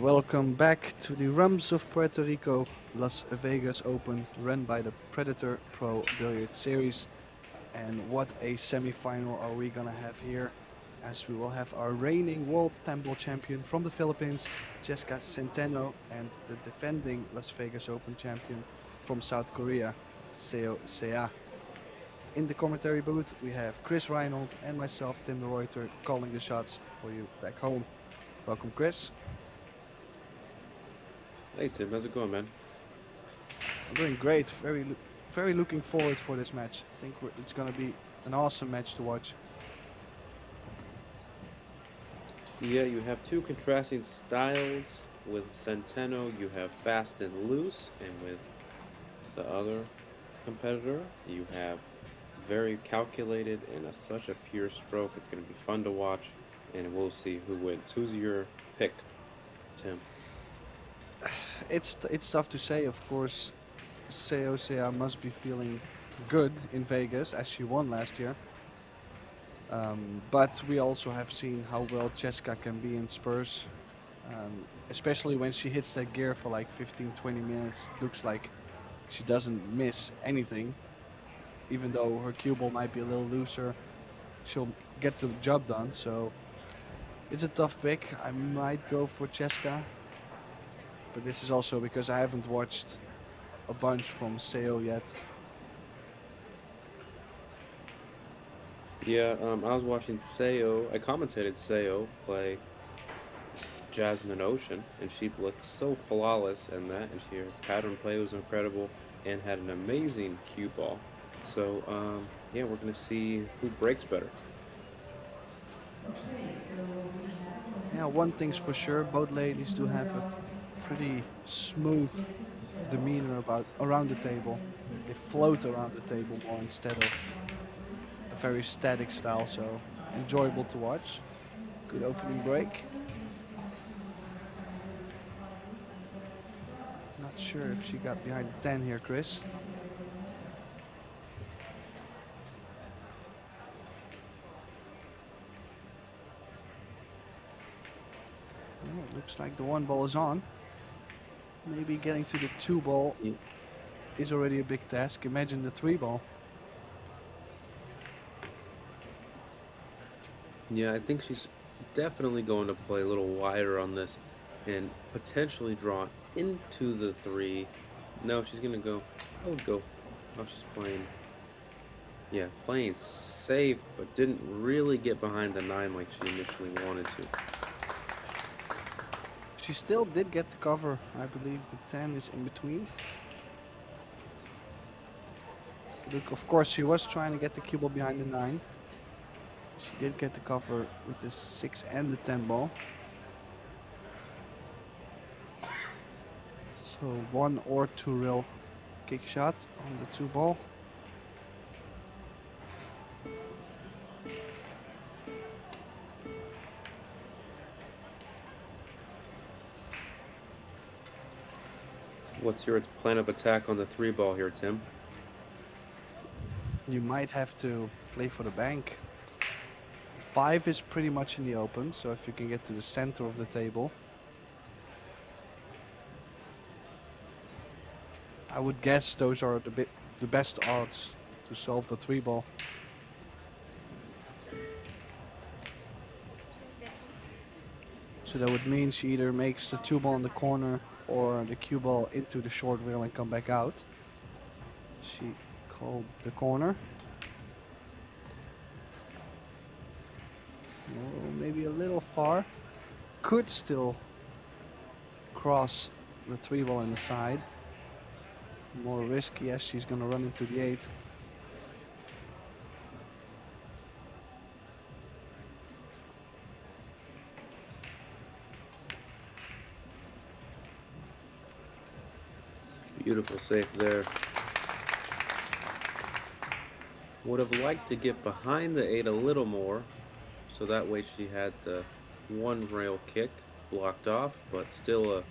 welcome back to the Rums of Puerto Rico Las Vegas Open run by the Predator Pro Billiard Series. And what a semi-final are we gonna have here, as we will have our reigning World Temple Champion from the Philippines, Chezka Centeno, and the defending Las Vegas Open Champion from South Korea, Seoa. In the commentary booth, we have Chris Reinhold and myself, Tim de Reuter, calling the shots for you back home. Welcome, Chris. Hey Tim, how's it going, man? I'm doing great. Very looking forward for this match. I think it's gonna be an awesome match to watch. Yeah, you have two contrasting styles. With Centeno, you have fast and loose, and with the other competitor, you have very calculated and such a pure stroke. It's going to be fun to watch, and we'll see who wins. Who's your pick, Tim? It's tough to say. Of course, Seoa must be feeling good in Vegas as she won last year. But we also have seen how well Chezka can be in Spurs, especially when she hits that gear for like 15-20 minutes. It looks like she doesn't miss anything. Even though her cue ball might be a little looser, she'll get the job done. So it's a tough pick. I might go for Chezka, but this is also because I haven't watched a bunch from Seoa yet. Yeah, I was watching Seoa. I commentated Seoa play Jasmine Ocean, and she looked so flawless in that, and her pattern play was incredible, and had an amazing cue ball. So, yeah, we're gonna see who breaks better. Yeah, one thing's for sure, both ladies do have a pretty smooth demeanor around the table. They float around the table more instead of a very static style, so enjoyable to watch. Good opening break. Not sure if she got behind the 10 here, Chris. Oh, it looks like the one ball is on. Maybe getting to the two ball Y- is already a big task. Imagine the three ball. Yeah, I think she's definitely going to play a little wider on this and potentially draw into the three. No, she's gonna go. I would go. Oh, she's playing. Yeah, playing safe, but didn't really get behind the nine like she initially wanted to. She still did get the cover. I believe the 10 is in between. Look, of course, she was trying to get the cue ball behind the 9. She did get the cover with the 6 and the 10 ball. So one or two real kick shots on the two ball. What's your plan of attack on the three ball here, Tim? You might have to play for the bank. 5 is pretty much in the open, so if you can get to the center of the table, I would guess those are the best odds to solve the three ball. So that would mean she either makes the two ball in the corner or the cue ball into the short rail and come back out. She called the corner. Oh, maybe a little far. Could still cross the three ball in the side. More risky as she's gonna run into the 8. Beautiful save there. Would have liked to get behind the 8 a little more, so that way she had the one rail kick blocked off, but still a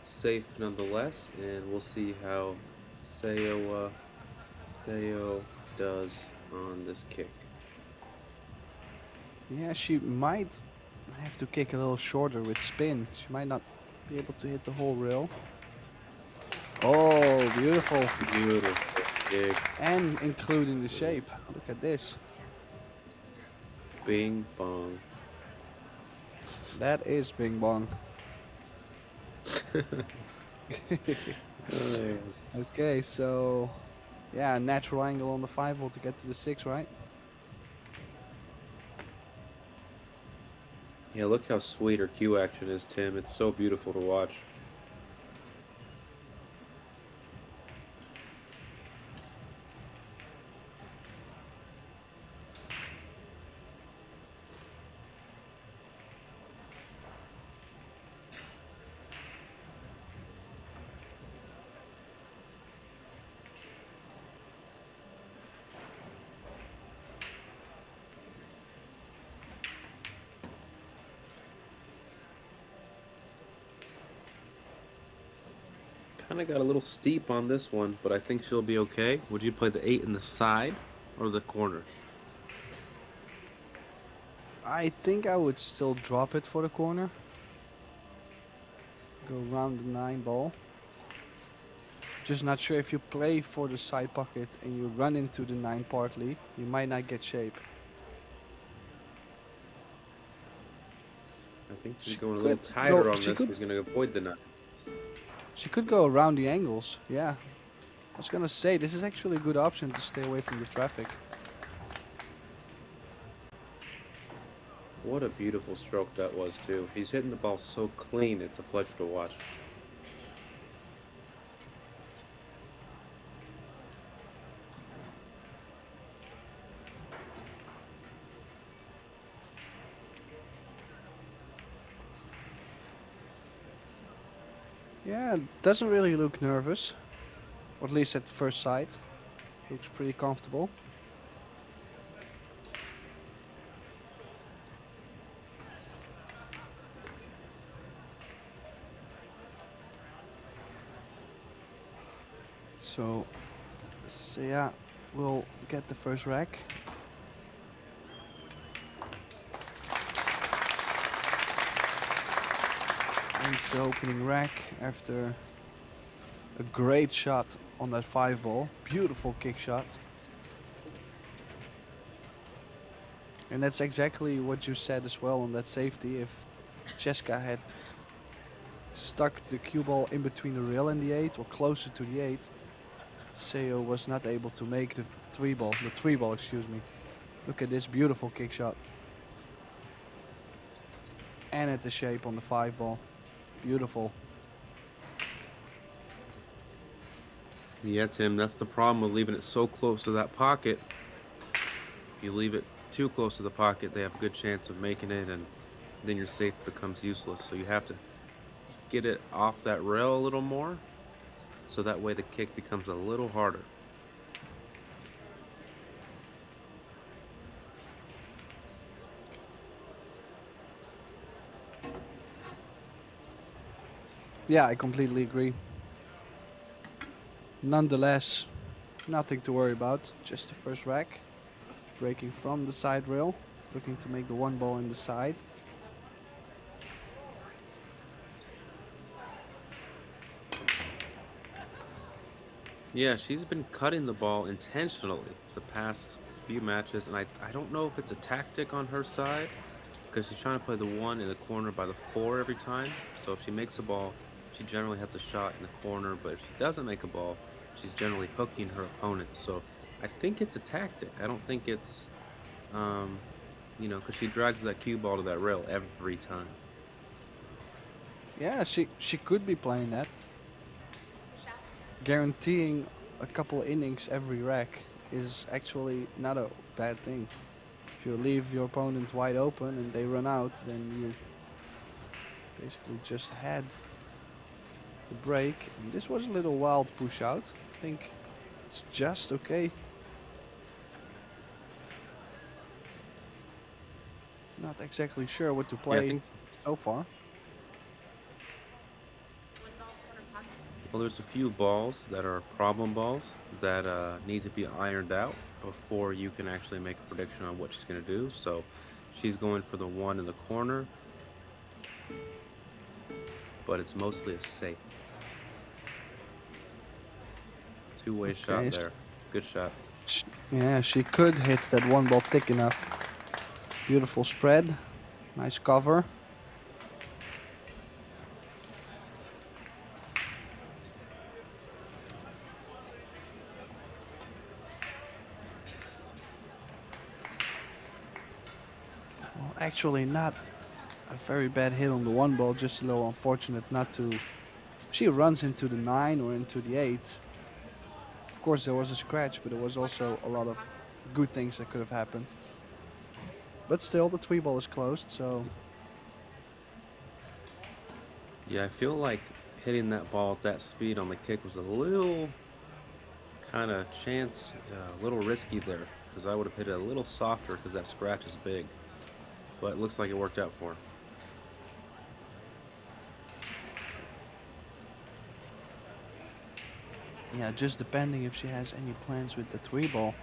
safe nonetheless. And we'll see how Seoa does on this kick. Yeah, she might have to kick a little shorter with spin. She might not be able to hit the whole rail. Oh, beautiful. Beautiful kick. And including the shape. Look at this. Bing bong. That is Bing Bong. Oh, Okay, so yeah, natural angle on the 5 ball to get to the 6, right? yeah, look how sweet her cue action is, Tim. It's so beautiful to watch. Kind of got a little steep on this one, but I think she'll be okay. Would you play the 8 in the side or the corner? I think I would still drop it for the corner. Go around the 9 ball. Just not sure if you play for the side pocket and you run into the 9 partly, you might not get shape. I think she's She going a could little tighter go- on she this. could- She's going to avoid the 9. She could go around the angles, yeah. I was gonna say, this is actually a good option to stay away from the traffic. What a beautiful stroke that was, too. She's hitting the ball so clean, it's a pleasure to watch. Yeah, doesn't really look nervous. Or at least at first sight. Looks pretty comfortable. So, Seoa will get the first rack. Wins the opening rack after a great shot on that 5 ball. Beautiful kick shot. And that's exactly what you said as well on that safety. If Chezka had stuck the cue ball in between the rail and the 8 or closer to the 8, Seoa was not able to make the 3 ball, excuse me. Look at this beautiful kick shot. And at the shape on the 5 ball. Beautiful. Yeah, Tim, that's the problem with leaving it so close to that pocket. If you leave it too close to the pocket, they have a good chance of making it, and then your safe becomes useless. So you have to get it off that rail a little more, so that way the kick becomes a little harder. Yeah, I completely agree. Nonetheless, nothing to worry about. Just the first rack. Breaking from the side rail. Looking to make the 1 ball in the side. Yeah, she's been cutting the ball intentionally the past few matches, and I don't know if it's a tactic on her side, because she's trying to play the 1 in the corner by the 4 every time. So if she makes a ball, she generally has a shot in the corner, but if she doesn't make a ball, she's generally hooking her opponent. So I think it's a tactic. I don't think it's, because she drags that cue ball to that rail every time. Yeah, she could be playing that. Guaranteeing a couple innings every rack is actually not a bad thing. If you leave your opponent wide open and they run out, then you basically just had the break. And this was a little wild push out. I think it's just okay. Not exactly sure what to Yeah, I play think, so far. well, there's a few balls that are problem balls that need to be ironed out before you can actually make a prediction on what she's going to do. So she's going for the 1 in the corner. but it's mostly a safe. Two-way Okay. shot there. Good shot. Yeah, she could hit that one ball thick enough. Beautiful spread. Nice cover. Well, actually not a very bad hit on the one ball, just a little unfortunate not to. She runs into the 9 or into the 8. Of course, there was a scratch, but there was also a lot of good things that could have happened. But still, the 3 ball is closed, so Yeah, I feel like hitting that ball at that speed on the kick was a little kind of chance, a little risky there, because I would have hit it a little softer because that scratch is big. But it looks like it worked out for her. yeah, just depending if she has any plans with the 3 ball.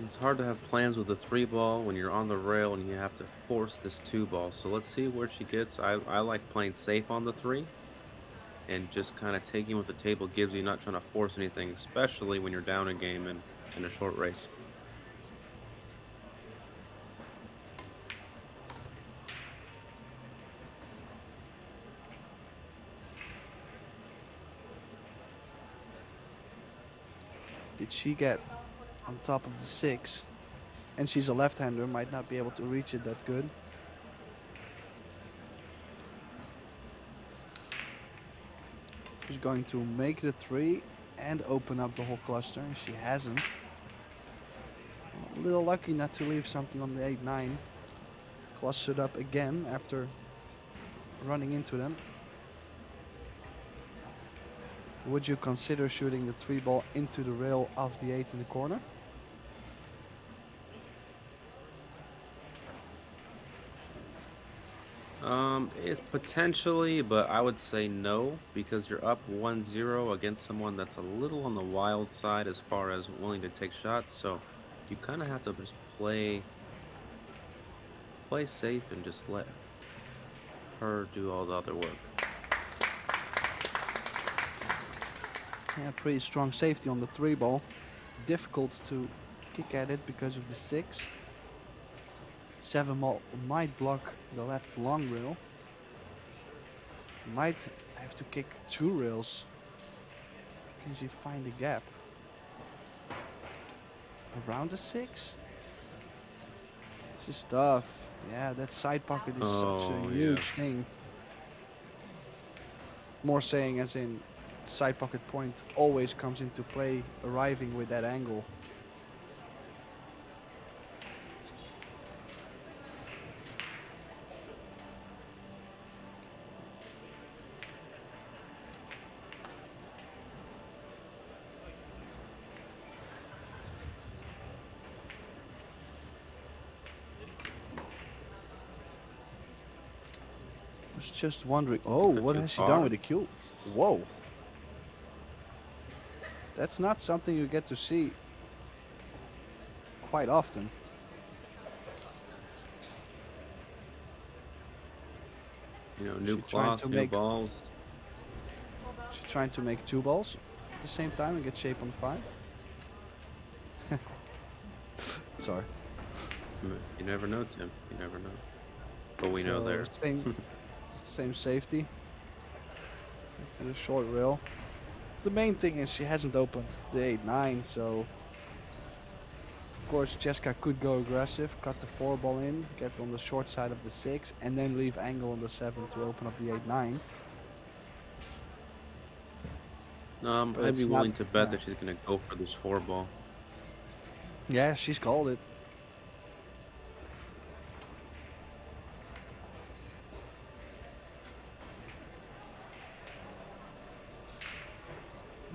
It's hard to have plans with a 3 ball when you're on the rail and you have to force this 2 ball. So let's see where she gets. I like playing safe on the 3 and just kind of taking what the table gives you, not trying to force anything, especially when you're down a game and in a short race. Did she get on top of the 6? And she's a left-hander, might not be able to reach it that good. She's going to make the 3 and open up the whole cluster, and she hasn't. A little lucky not to leave something on the 8-9. Clustered up again after running into them. Would you consider shooting the 3 ball into the rail of the 8 in the corner? It's potentially, but I would say no, because you're up 1-0 against someone that's a little on the wild side as far as willing to take shots. So you kind of have to just play safe and just let her do all the other work. Yeah, pretty strong safety on the 3 ball. Difficult to kick at it because of the 6. 7 ball might block the left long rail. Might have to kick 2 rails. Can she find a gap? Around the 6? This is tough. Yeah, that side pocket is such a Oh, huge thing. More saying as in side pocket point always comes into play arriving with that angle. I was just wondering, oh, Took what too has she done far. with the cue? Whoa. That's not something you get to see quite often. New She trying cloth, to new make balls. She's trying to make 2 balls at the same time and get shape on 5. Sorry. You never know, Tim. You never know. But we know So there. same safety. To the short rail. The main thing is she hasn't opened the 8-9, so of course Chezka could go aggressive, cut the 4 ball in, get on the short side of the 6, and then leave angle on the 7 to open up the 8-9. But I'd be it's not. willing to bet that she's gonna go for this 4 ball. Yeah, she's called it.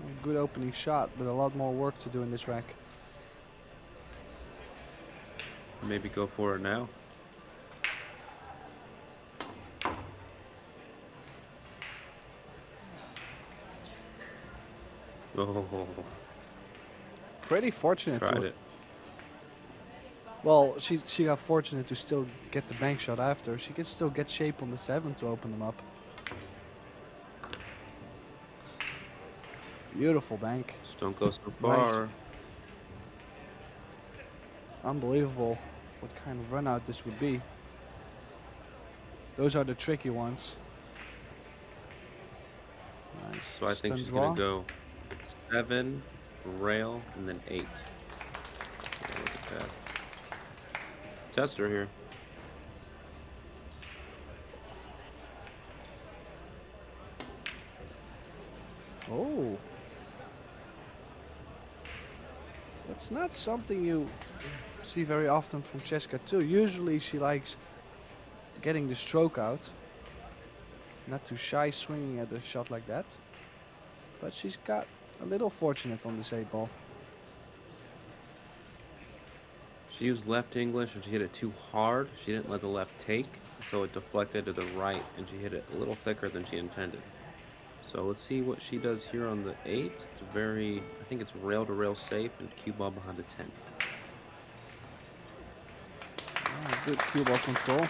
A good opening shot, but a lot more work to do in this rack. Maybe go for it now. Oh, pretty fortunate Tried to. it. Well, she got fortunate to still get the bank shot after. She can still get shape on the 7 to open them up. Beautiful bank. Just don't go so Nice. far. Unbelievable what kind of run out this would be. Those are the tricky ones. Nice. So I think Stun she's draw. gonna go 7, rail, and then 8. Yeah, look at that. Test her here. Oh. That's not something you see very often from Chezka too. Usually she likes getting the stroke out. Not too shy swinging at a shot like that. But she's got a little fortunate on this 8-ball. She used left English and she hit it too hard. She didn't let the left take, so it deflected to the right and she hit it a little thicker than she intended. So let's see what she does here on the 8. It's a very, I think it's rail to rail safe and cue ball behind the 10. Good cue ball control.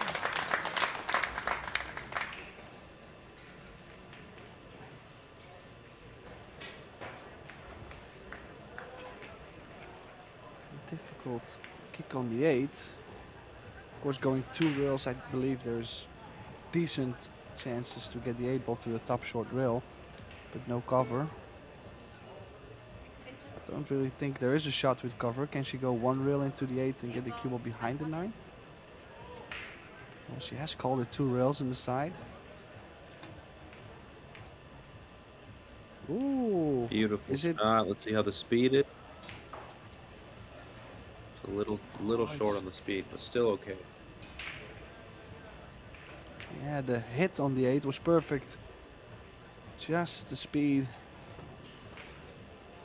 Difficult kick on the 8. Of course, going 2 rails, I believe there's decent chances to get the 8-ball to the top short rail, but no cover. I don't really think there is a shot with cover. Can she go 1 rail into the 8 and get the cue ball behind the 9? Well, she has called it 2 rails in the side. Ooh. Beautiful Is it? shot. Let's see how the speed is. It's a little Oh, short it's- on the speed, but still okay. Yeah, the hit on the 8 was perfect. Just the speed.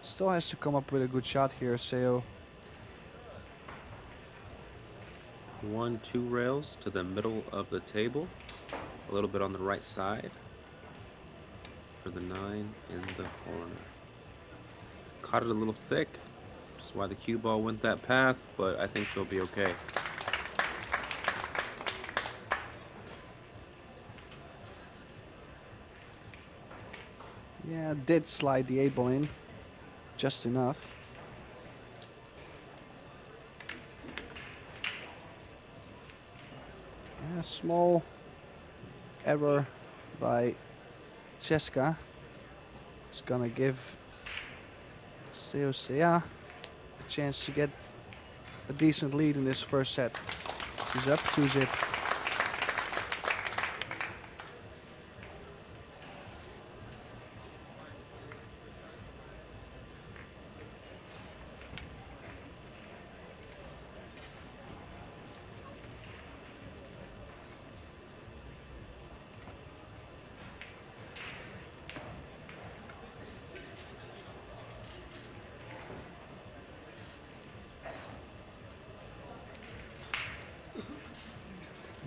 Still has to come up with a good shot here, Seoa. 1, 2 rails to the middle of the table. A little bit on the right side. For the 9 in the corner. Caught it a little thick. That's why the cue ball went that path, but I think she'll be okay. Yeah, did slide the 8-ball in. Just enough. Yeah, small error by Chezka. It's gonna give Seoa a chance to get a decent lead in this first set. She's up 2-zip.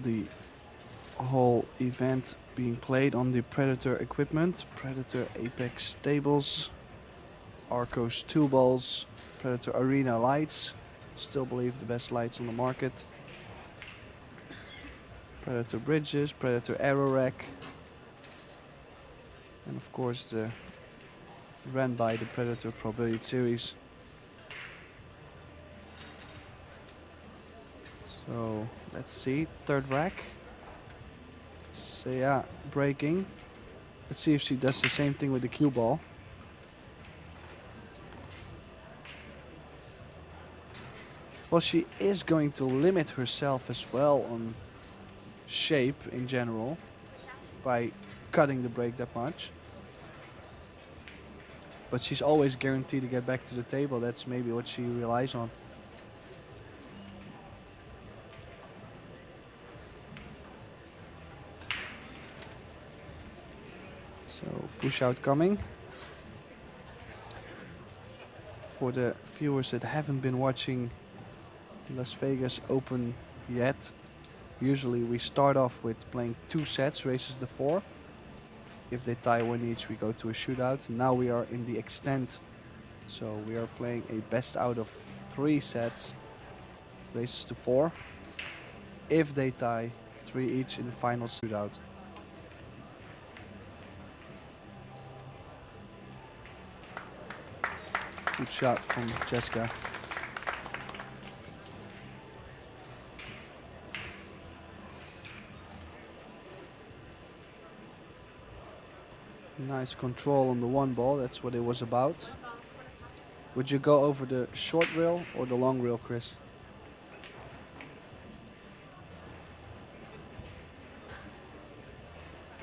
The whole event being played on the Predator equipment, Predator Apex tables, Arcos 2 balls, Predator Arena lights, still believe the best lights on the market, Predator bridges, Predator Aerorack, and of course the ran by the Predator Pro Billiard series. So let's see, third rack. Seoa breaking. Let's see if she does the same thing with the cue ball. Well, she is going to limit herself as well on shape in general by cutting the break that much. But she's always guaranteed to get back to the table. That's maybe what she relies on. So push out coming. For the viewers that haven't been watching the Las Vegas Open yet, usually we start off with playing 2 sets, races to 4. If they tie 1 each, we go to a shootout. Now we are in the extend So we are playing a best out of 3 sets, races to 4. If they tie, 3 each in the final shootout. Good shot from Chezka. Nice control on the one ball, that's what it was about. Would you go over the short rail or the long rail, Chris?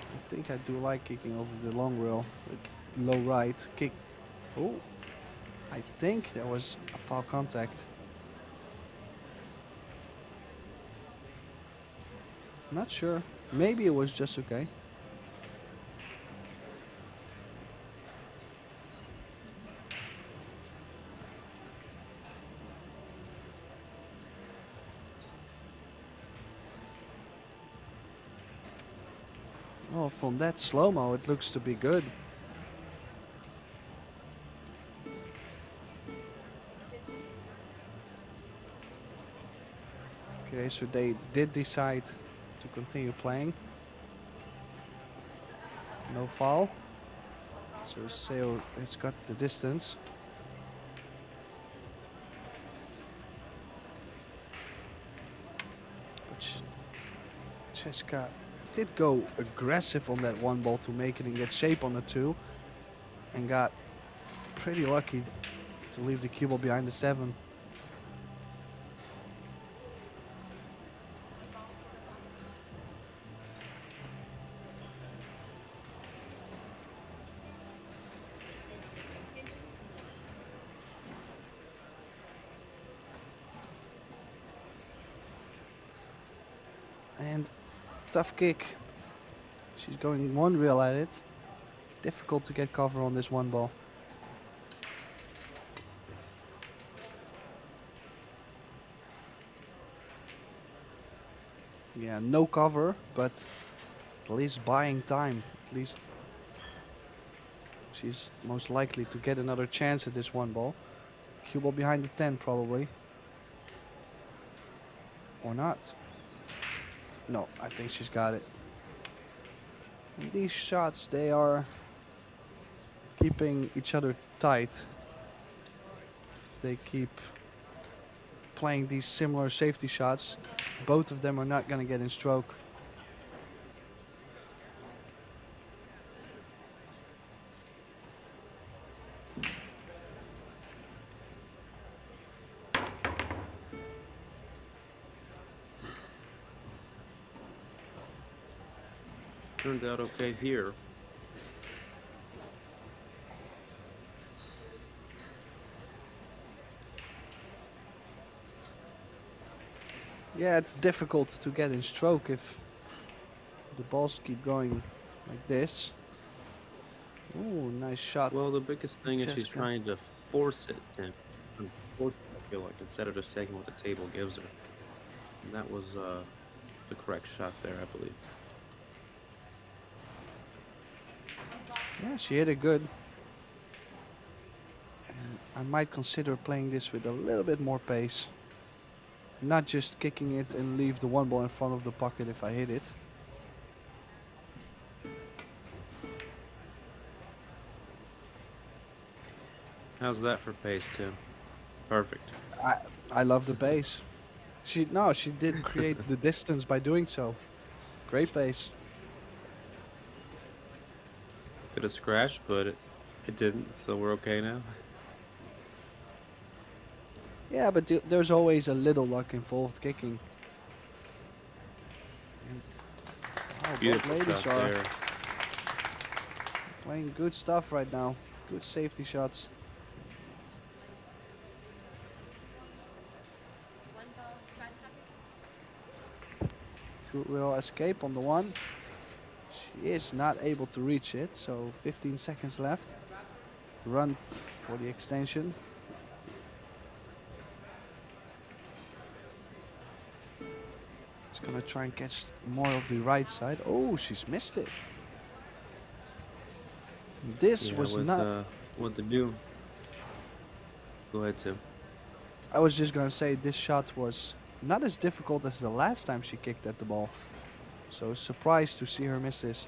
I think I do like kicking over the long rail with low right. Kick. Oh, I think there was a foul contact. Not sure. Maybe it was just okay. Oh, from that slow-mo, it looks to be good. Okay, so they did decide to continue playing. No foul. So Seoa has got the distance. But Chezka did go aggressive on that one ball to make it and get shape on the 2. And got pretty lucky to leave the cue ball behind the 7. And tough kick. She's going one reel at it. Difficult to get cover on this one ball. Yeah, no cover, but at least buying time. At least she's most likely to get another chance at this one ball. Cue ball behind the 10 probably. Or not. No, I think she's got it. And these shots, they are keeping each other tight. They keep playing these similar safety shots. Both of them are not going to get in stroke. Turned out okay here. Yeah, it's difficult to get in stroke if the balls keep going like this. Ooh, nice shot. Well, the biggest thing is she's Chezka. trying to force it, Tim. Force it, I feel like, instead of just taking what the table gives her. And that was the correct shot there, I believe. Yeah, she hit it good. And I might consider playing this with a little bit more pace. Not just kicking it and leave the one ball in front of the pocket if I hit it. How's that for pace, Tim? Perfect. I love the pace. She did create the distance by doing so. Great pace. Could have scratched, but it didn't, so we're okay now. Yeah, but there's always a little luck involved kicking. And both Beautiful ladies shot are there. playing good stuff right now. Good safety shots. Two will escape on the one. She is not able to reach it, so 15 seconds left. Run for the extension. She's gonna try and catch more of the right side. Oh, she's missed it. This Yeah, was with, not. what to do. Go ahead, Tim. I was just gonna say this shot was not as difficult as the last time she kicked at the ball. So surprised to see her miss this.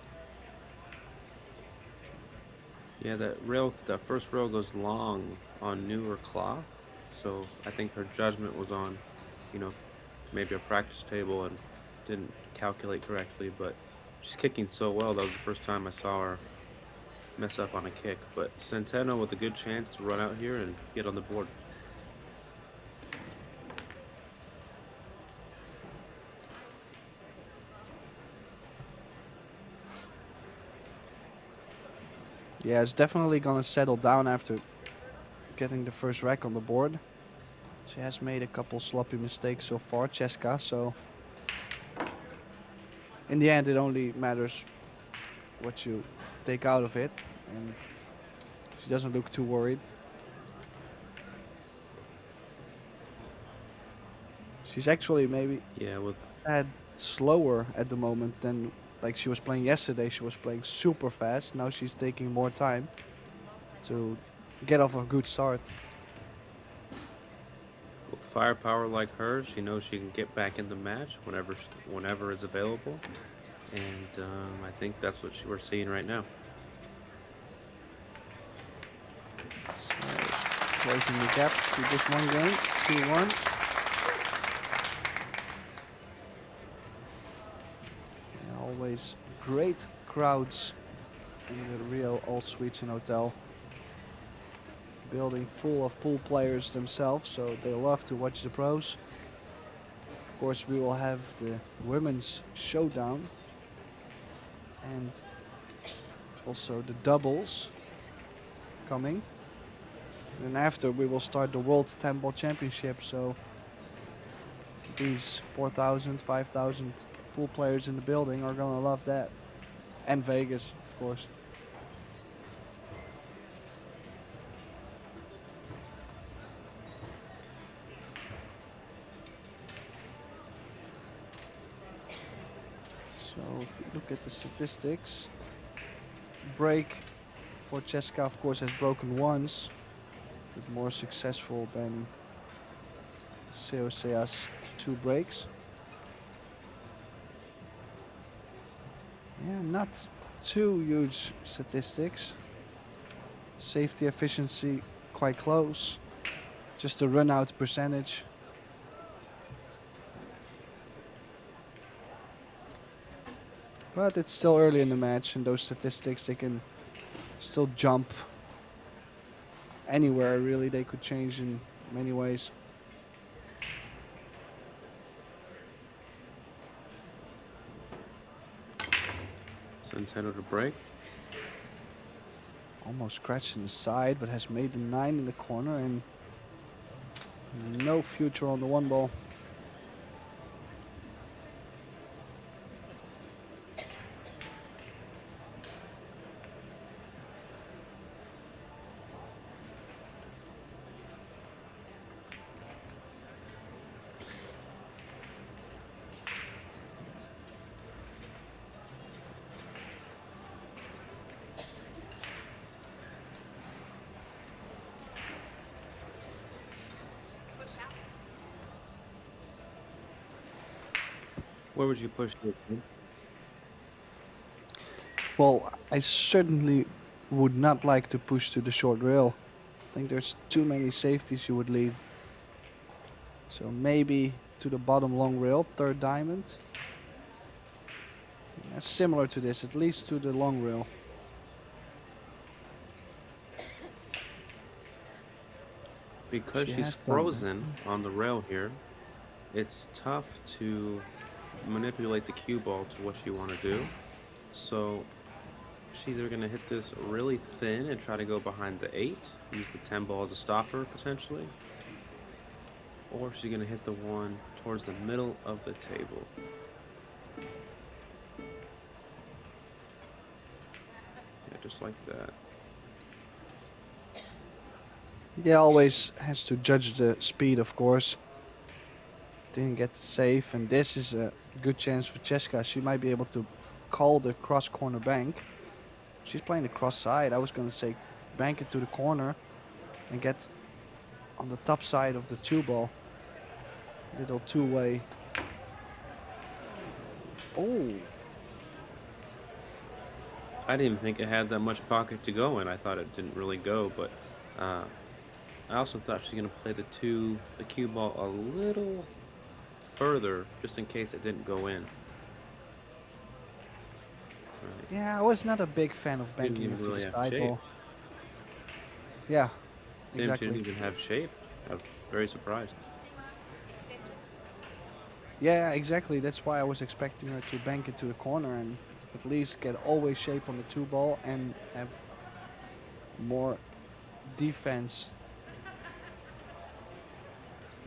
Yeah, that first rail goes long on newer cloth. So I think her judgment was on, you know, maybe a practice table and didn't calculate correctly. But she's kicking so well. That was the first time I saw her mess up on a kick. But Centeno with a good chance to run out here and get on the board. Yeah, it's definitely gonna settle down after getting the first rack on the board. She has made a couple sloppy mistakes so far, Chezka, so in the end it only matters what you take out of it, and she doesn't look too worried. She's actually maybe Yeah, with a slower at the moment than like she was playing yesterday. She was playing super fast. Now she's taking more time to get off a good start. with firepower like hers, she knows she can get back in the match whenever is available. And I think that's what we're seeing right now. So closing the gap to just one game, 2-1. Yeah, always great crowds in the Rio All Suites and Hotel. Building full of pool players themselves, so they love to watch the pros. Of course, we will have the women's showdown and also the doubles coming. And after we will start the World 10 Ball Championship, so these 4,000, 5,000 pool players in the building are gonna love that. And Vegas, of course. So if you look at the statistics, break for Chezka, of course, has broken once, but more successful than Seoa's 2 breaks. Yeah, not too huge statistics. Safety efficiency quite close. Just a run out percentage. But it's still early in the match, and those statistics, they can still jump anywhere, really. They could change in many ways. Centeno to break. Almost scratched in the side, but has made the 9 in the corner, and no future on the 1 ball. Where would you push this? Well, I certainly would not like to push to the short rail. I think there's too many safeties you would leave. So maybe to the bottom long rail, 3rd diamond. Yeah, similar to this, at least to the long rail. Because She she's has done that. frozen on the rail here, it's tough to manipulate the cue ball to what you want to do. So she's either going to hit this really thin and try to go behind the 8, use the 10 ball as a stopper potentially, or she's going to hit the 1 towards the middle of the table. Yeah, just like that. Yeah, always has to judge the speed, of course. Didn't get the save, and this is a good chance for Chezka. She might be able to call the cross corner bank. She's playing the cross side. I was going to say bank it to the corner and get on the top side of the two ball. Little two-way. Oh, I didn't even think it had that much pocket to go in. I thought it didn't really go, but uh, I also thought she was gonna play the cue ball a little further, just in case it didn't go in. Right. yeah, I was not a big fan of Didn't banking even into the really have side shape. ball. Yeah, She didn't exactly. even have shape. I was very surprised. Yeah, exactly. That's why I was expecting her to bank it to the corner and at least get always shape on the two ball and have more defense.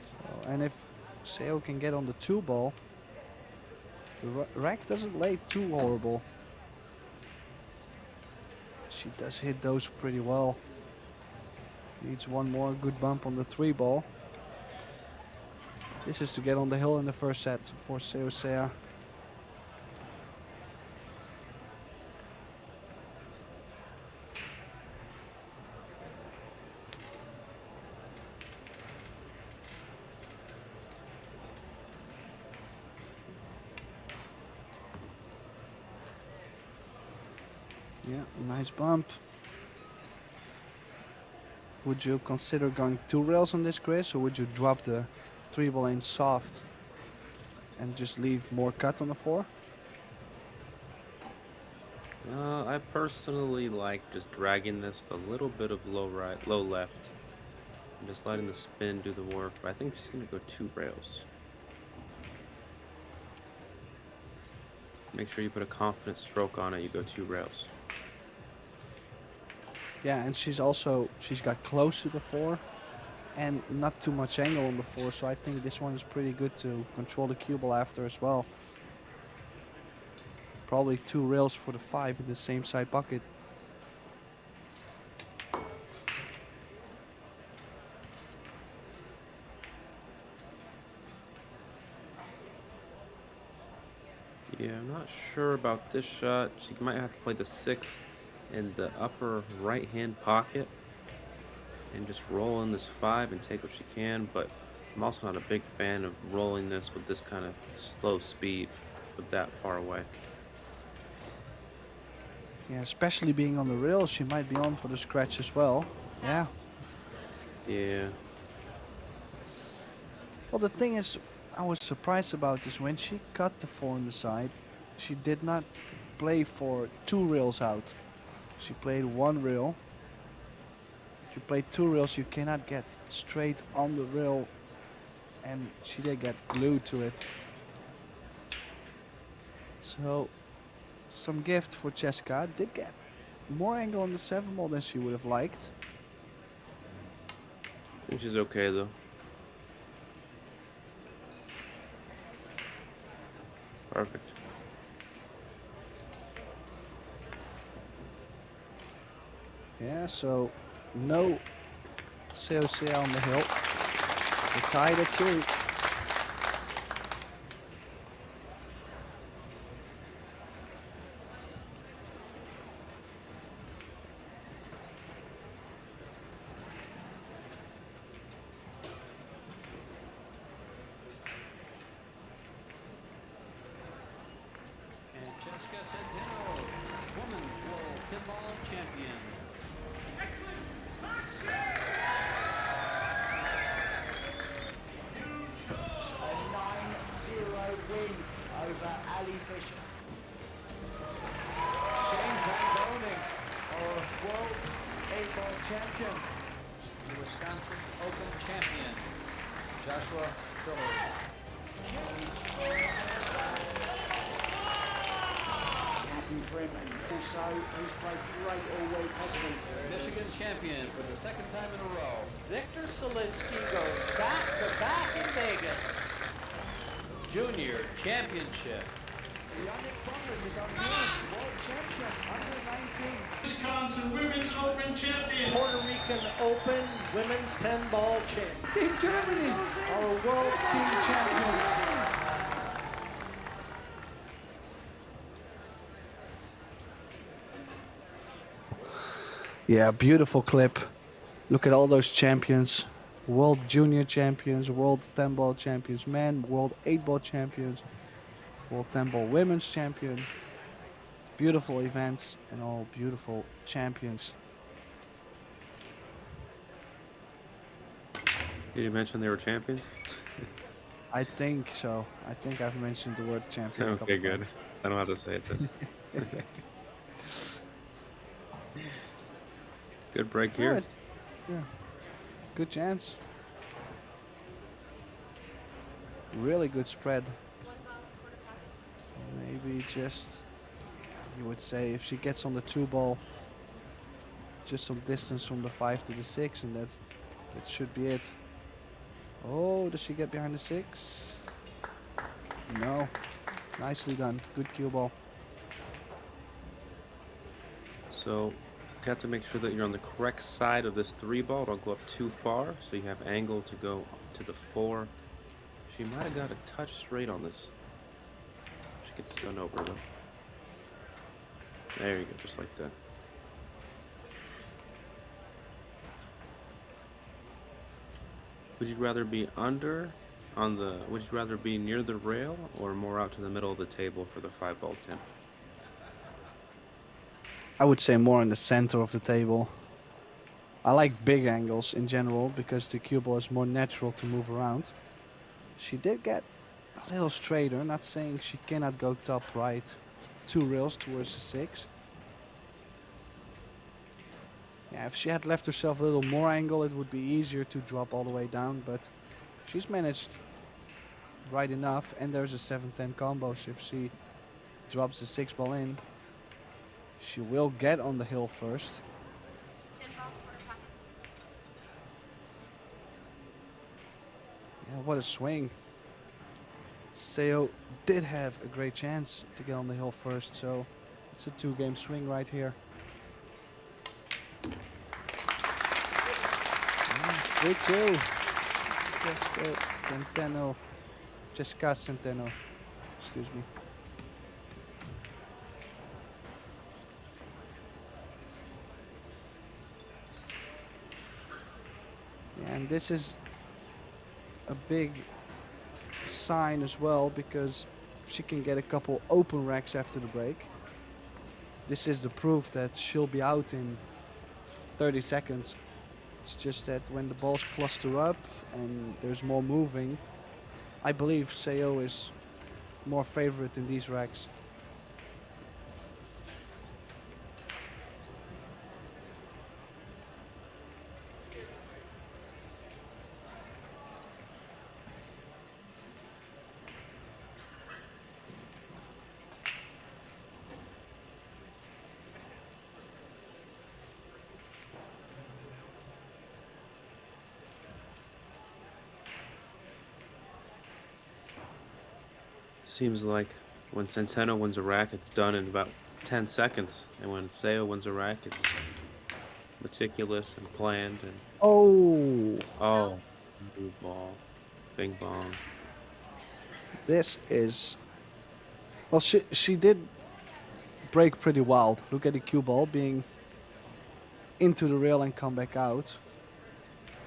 So, and if Seo can get on the two ball, the rack doesn't lay too horrible. She does hit those pretty well. Needs one more good bump on the three ball. This is to get on the hill in the first set for Seoa. Yeah, nice bump. Would you consider going 2 rails on this grid, or would you drop the three ball in soft and just leave more cut on the floor? I personally like just dragging this a little bit of low right, low left, and just letting the spin do the work. But I think she's gonna go 2 rails. Make sure you put a confident stroke on it. You go 2 rails. Yeah, and she's got close to the floor and not too much angle on the floor, so I think this one is pretty good to control the cue ball after as well. Probably 2 rails for the 5 in the same side bucket. Yeah, I'm not sure about this shot. She might have to play the 6 in the upper right-hand pocket and just roll in this 5 and take what she can, but I'm also not a big fan of rolling this with this kind of slow speed with that far away. Yeah, especially being on the rails, she might be on for the scratch as well. Yeah. Yeah. Well, the thing is, I was surprised about this. When she cut the 4 on the side, she did not play for 2 rails out. She played 1 rail. If you play 2 rails, you cannot get straight on the rail, and she did get glued to it. So, some gift for Chezka. Did get more angle on the 7 ball than she would have liked. Which is okay though. Perfect. Yeah, so no Seoa on the hill. We're tied at 2. And Chezka Centeno, Women's World Pinball Champion. A 9-0 win over Ali Fisher. Shane Van our world 8-ball champion. The Wisconsin Open Champion, Joshua Triller. Happy for him, and Fisso, who's played great all week, hasn't he? Michigan Champion for the 2nd time in a row. Victor Solinsky goes back-to-back in Vegas. Junior Championship. Yannick Congress is unbeaten, world champion, under 19. Wisconsin Women's Open Champion. Puerto Rican Open Women's 10-ball champion. Team Germany are world team champions. Yeah, beautiful clip. Look at all those champions World Junior Champions, World 10 Ball Champions men, World 8 Ball Champions, World 10 Ball Women's Champion. Beautiful events and all beautiful champions. Did you mention they were champions? I think so. I think I've mentioned the word champion a couple Okay, good. times. I don't have to say it then. Good break here. Alright, yeah. Good chance. Really good spread. Maybe just, you would say, if she gets on the 2 ball, just some distance from the 5 to the 6, and that should be it. Oh, does she get behind the 6? No. Nicely done. Good cue ball. So, you have to make sure that you're on the correct side of this 3 ball. Don't go up too far, so you have angle to go to the 4. She might have got a touch straight on this. She gets done over though. There you go, just like that. Would you rather be would you rather be near the rail or more out to the middle of the table for the 5 ball 10? I would say more in the center of the table. I like big angles in general because the cue ball is more natural to move around. She did get a little straighter, not saying she cannot go top right 2 rails towards the 6. Yeah, if she had left herself a little more angle, it would be easier to drop all the way down, but she's managed right enough, and there's a 7-10 combo, so if she drops the 6 ball in, she will get on the hill first. Yeah, what a swing. Seoa did have a great chance to get on the hill first, so it's a 2-game swing right here. 3-2. Chezka Centeno. Excuse me. Yeah, and this is a big sign as well because she can get a couple open racks after the break. This is the proof that she'll be out in 30 seconds. It's just that when the balls cluster up and there's more moving, I believe Seoa is more favorite in these racks. Seems like when Centeno wins a rack, it's done in about 10 seconds. And when Seoa wins a rack, it's meticulous and planned. And Oh, blue ball, bing bong. this is... Well, she did break pretty wild. Look at the cue ball being into the rail and come back out.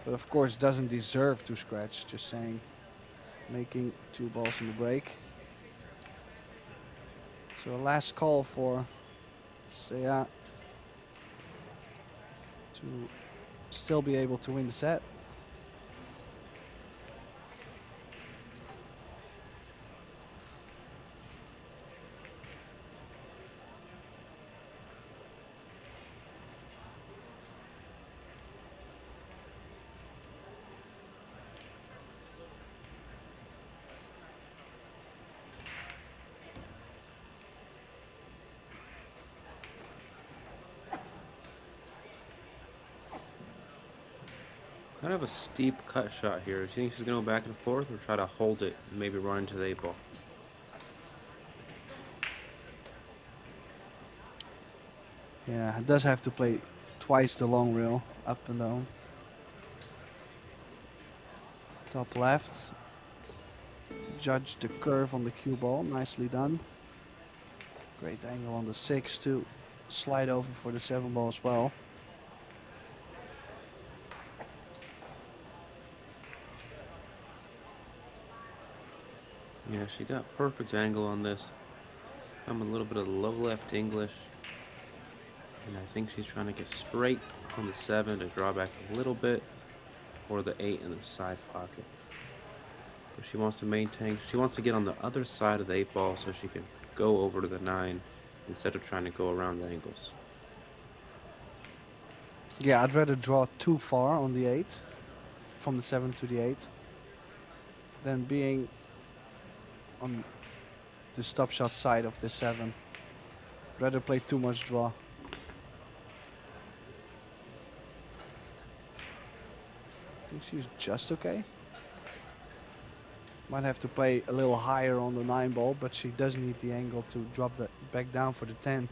But of course doesn't deserve to scratch, just saying. Making 2 balls in the break. So a last call for Seoa to still be able to win the set. Kind of a steep cut shot here. Do you think she's going to go back and forth or try to hold it and maybe run into the 8 ball? Yeah, it does have to play twice the long rail, up and down. Top left. Judge the curve on the cue ball, nicely done. Great angle on the 6 to slide over for the 7 ball as well. Yeah, she got perfect angle on this. I'm a little bit of low left English. And I think she's trying to get straight on the 7 to draw back a little bit, or the 8 in the side pocket. But she wants to maintain, she wants to get on the other side of the 8 ball so she can go over to the 9 instead of trying to go around the angles. Yeah, I'd rather draw too far on the 8, from the 7 to the 8, than being on the stop shot side of the 7. Rather play too much draw. I think she's just okay. Might have to play a little higher on the 9 ball, but she does need the angle to drop that back down for the 10.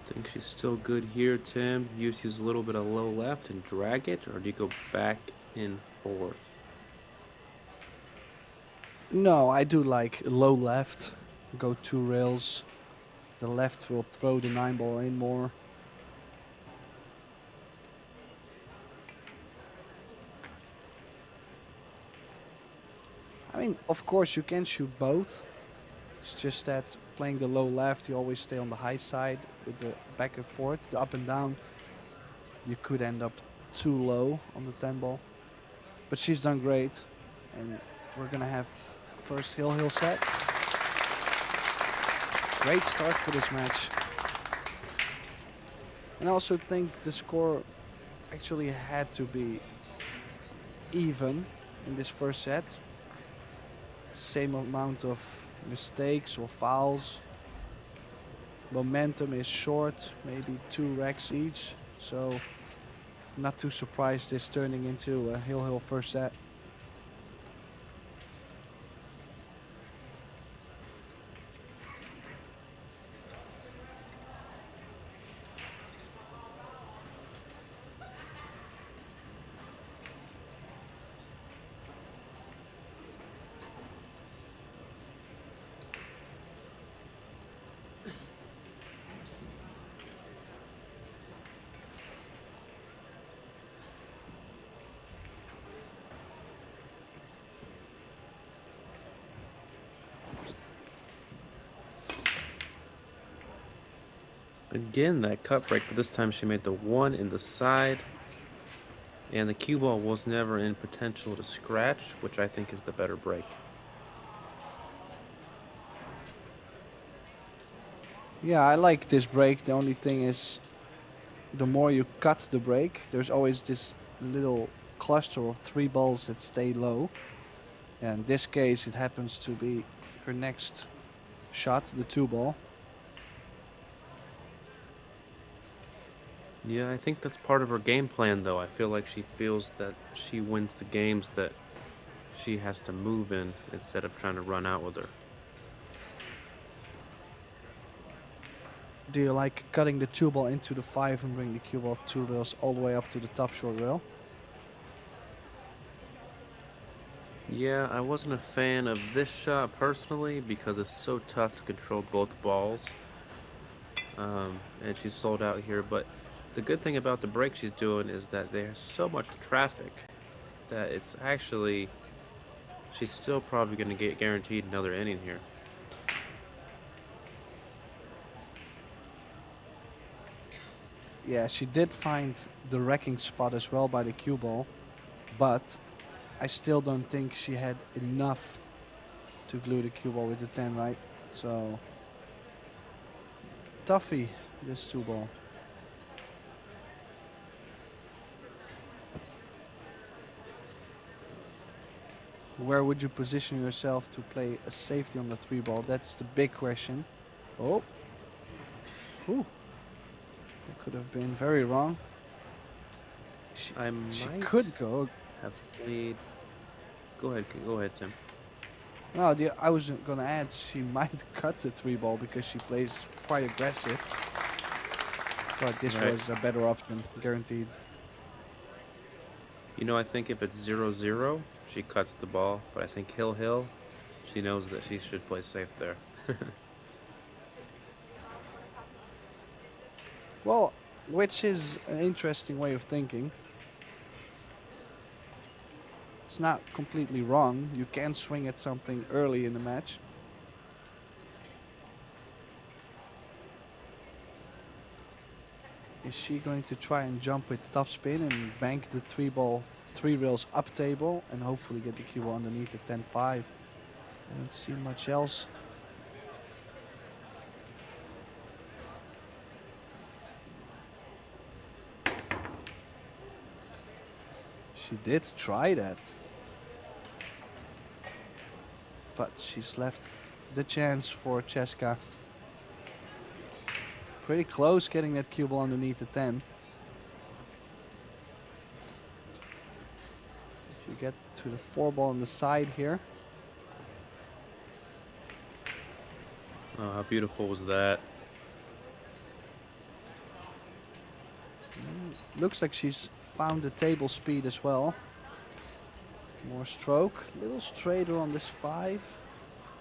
I think she's still good here, Tim. Use a little bit of low left and drag it, or do you go back in 4th? No, I do like low left. Go 2 rails. The left will throw the 9 ball in more. I mean, of course you can shoot both. It's just that playing the low left, you always stay on the high side with the back and forth, the up and down. You could end up too low on the 10 ball. But she's done great. And we're going to have first hill set. Great start for this match. And I also think the score actually had to be even in this first set. Same amount of mistakes or fouls. Momentum is short, maybe 2 racks each. So not too surprised this turning into a hill first set. Again, that cut break, but this time she made the 1 in the side. And the cue ball was never in potential to scratch, which I think is the better break. Yeah, I like this break. The only thing is, the more you cut the break, there's always this little cluster of 3 balls that stay low. And in this case, it happens to be her next shot, the 2 ball. Yeah, I think that's part of her game plan, though. I feel like she feels that she wins the games that she has to move in instead of trying to run out with her. Do you like cutting the 2 ball into the 5 and bring the cue ball 2 rails all the way up to the top short rail? Yeah, I wasn't a fan of this shot personally because it's so tough to control both balls. And she's sold out here, but the good thing about the break she's doing is that there's so much traffic that it's actually, she's still probably going to get guaranteed another inning here. Yeah, she did find the wrecking spot as well by the cue ball, but I still don't think she had enough to glue the cue ball with the 10, right? So, toughy, this 2 ball. Where would you position yourself to play a safety on the 3 ball? That's the big question. Oh. Ooh. That could have been very wrong. She might could go. have played. Go ahead, Tim. No, I was gonna add she might cut the 3 ball because she plays quite aggressive. But this Right. was a better option, guaranteed. You know, I think if it's 0-0, she cuts the ball, but I think Hill, she knows that she should play safe there. Well, which is an interesting way of thinking. It's not completely wrong. You can swing at something early in the match. Is she going to try and jump with topspin and bank the three rails up table and hopefully get the cue ball underneath the 10-5? I don't see much else. She did try that. But she's left the chance for Chezka. Pretty close getting that cue ball underneath the 10. If you get to the 4 ball on the side here. Oh, how beautiful was that? Looks like she's found the table speed as well. More stroke, a little straighter on this 5.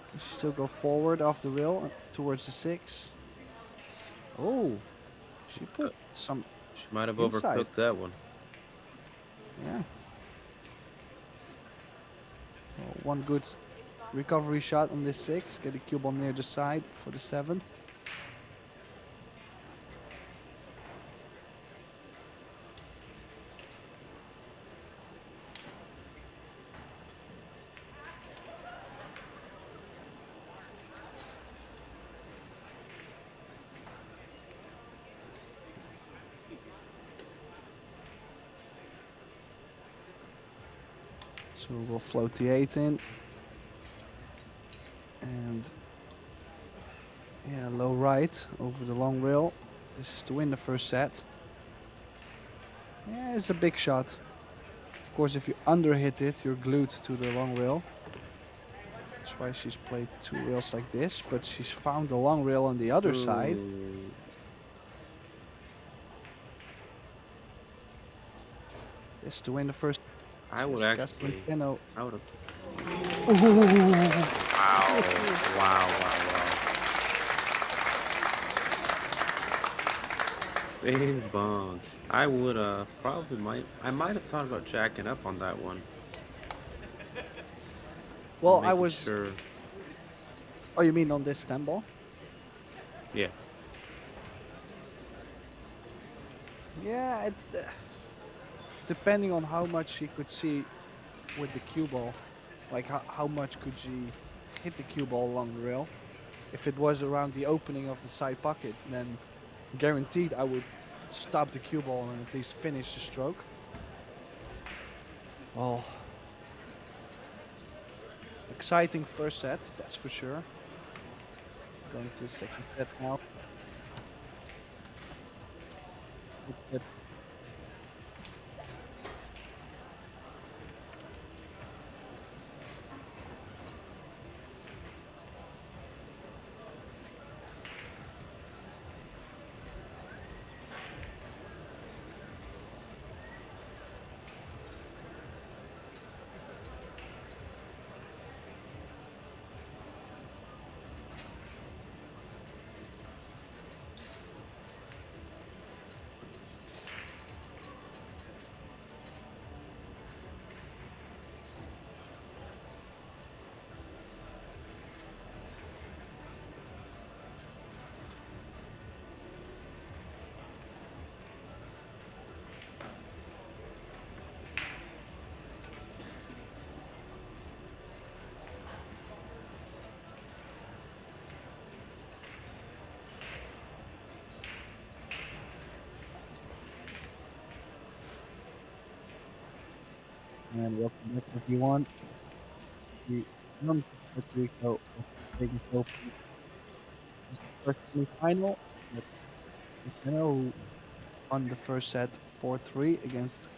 Can she still go forward off the rail towards the 6? Oh, she put some She might have inside. overcooked that one. Yeah. Well, one good recovery shot on this 6. Get the cue ball near the side for the 7. So we'll float the 8 in. And yeah, low right over the long rail. This is to win the first set. Yeah, it's a big shot. Of course, if you underhit it, you're glued to the long rail. That's why she's played 2 rails like this, but she's found the long rail on the other side. Ooh. This to win the first. I would Chezka actually. Centeno. I would have. Ooh. Wow. Bing bong. I would I might have thought about jacking up on that one. Well, I Making was. sure. Oh, you mean on this 10 ball? Yeah. Yeah, depending on how much she could see with the cue ball, like how much could she hit the cue ball along the rail. If it was around the opening of the side pocket, then guaranteed I would stop the cue ball and at least finish the stroke. Oh, exciting first set, that's for sure. Going to the second set now. Good. And welcome back everyone. The Rums of Puerto Rico taking open. This is the first semi-final. Centeno who won the first set 4-3 against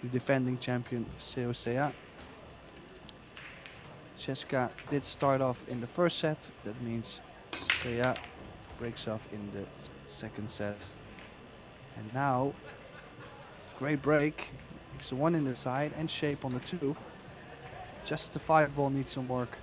the defending champion Seoa. Chezka did start off in the first set. That means Seoa breaks off in the second set. And now, great break. Takes the 1 in the side and shape on the 2. Just the 5 ball needs some work.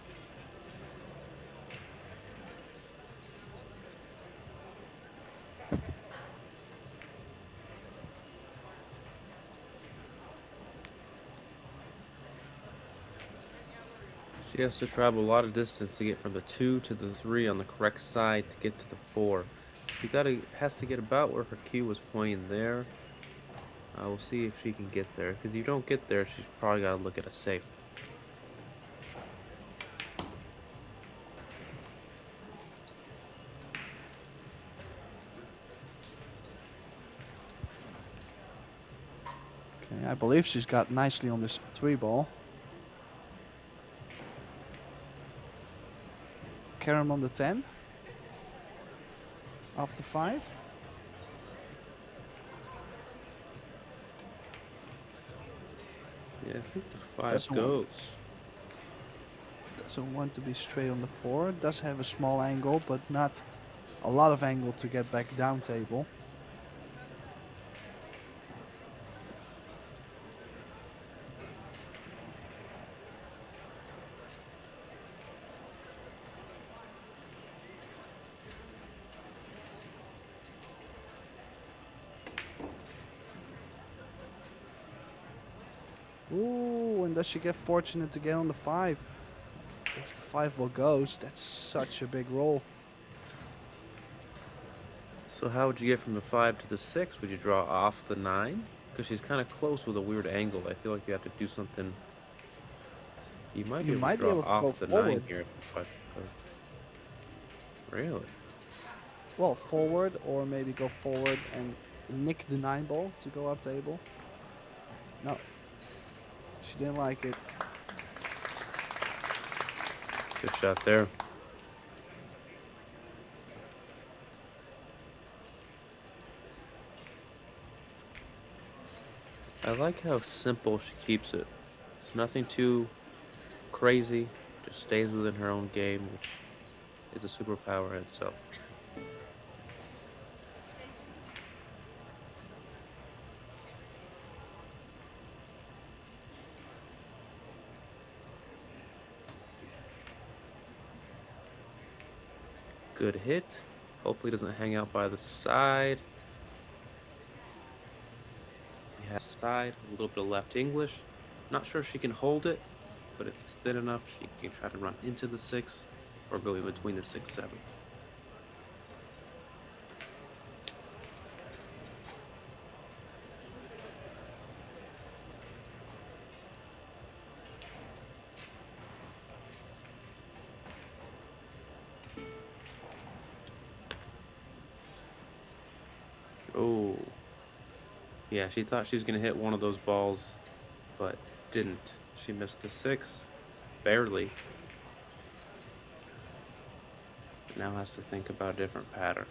She has to travel a lot of distance to get from the 2 to the 3 on the correct side to get to the 4. She has to get about where her cue was pointing there. We'll see if she can get there. Because if you don't get there, she's probably got to look at a safe. Okay, I believe she's got nicely on this 3 ball. Karen on the 10. After 5. Yeah, I think the 5 Doesn't goes. Doesn't want to be straight on the 4. Does have a small angle, but not a lot of angle to get back down table. Ooh, and does she get fortunate to get on the 5? If the 5 ball goes, that's such a big roll. So how would you get from the 5 to the 6? Would you draw off the 9? Because she's kind of close with a weird angle. I feel like you have to do something. You might be able to draw off the 9 forward. here. If the 5 goes. Really? Well, forward, or maybe go forward and nick the 9 ball to go up table. No. She didn't like it. Good shot there. I like how simple she keeps it. It's nothing too crazy. Just stays within her own game, which is a superpower in itself. Good hit. Hopefully doesn't hang out by the side. He has side, a little bit of left English. Not sure she can hold it, but if it's thin enough, she can try to run into the 6 or go in between the 6-7. Oh, yeah, she thought she was going to hit one of those balls, but didn't. She missed the 6, barely. Now has to think about a different pattern.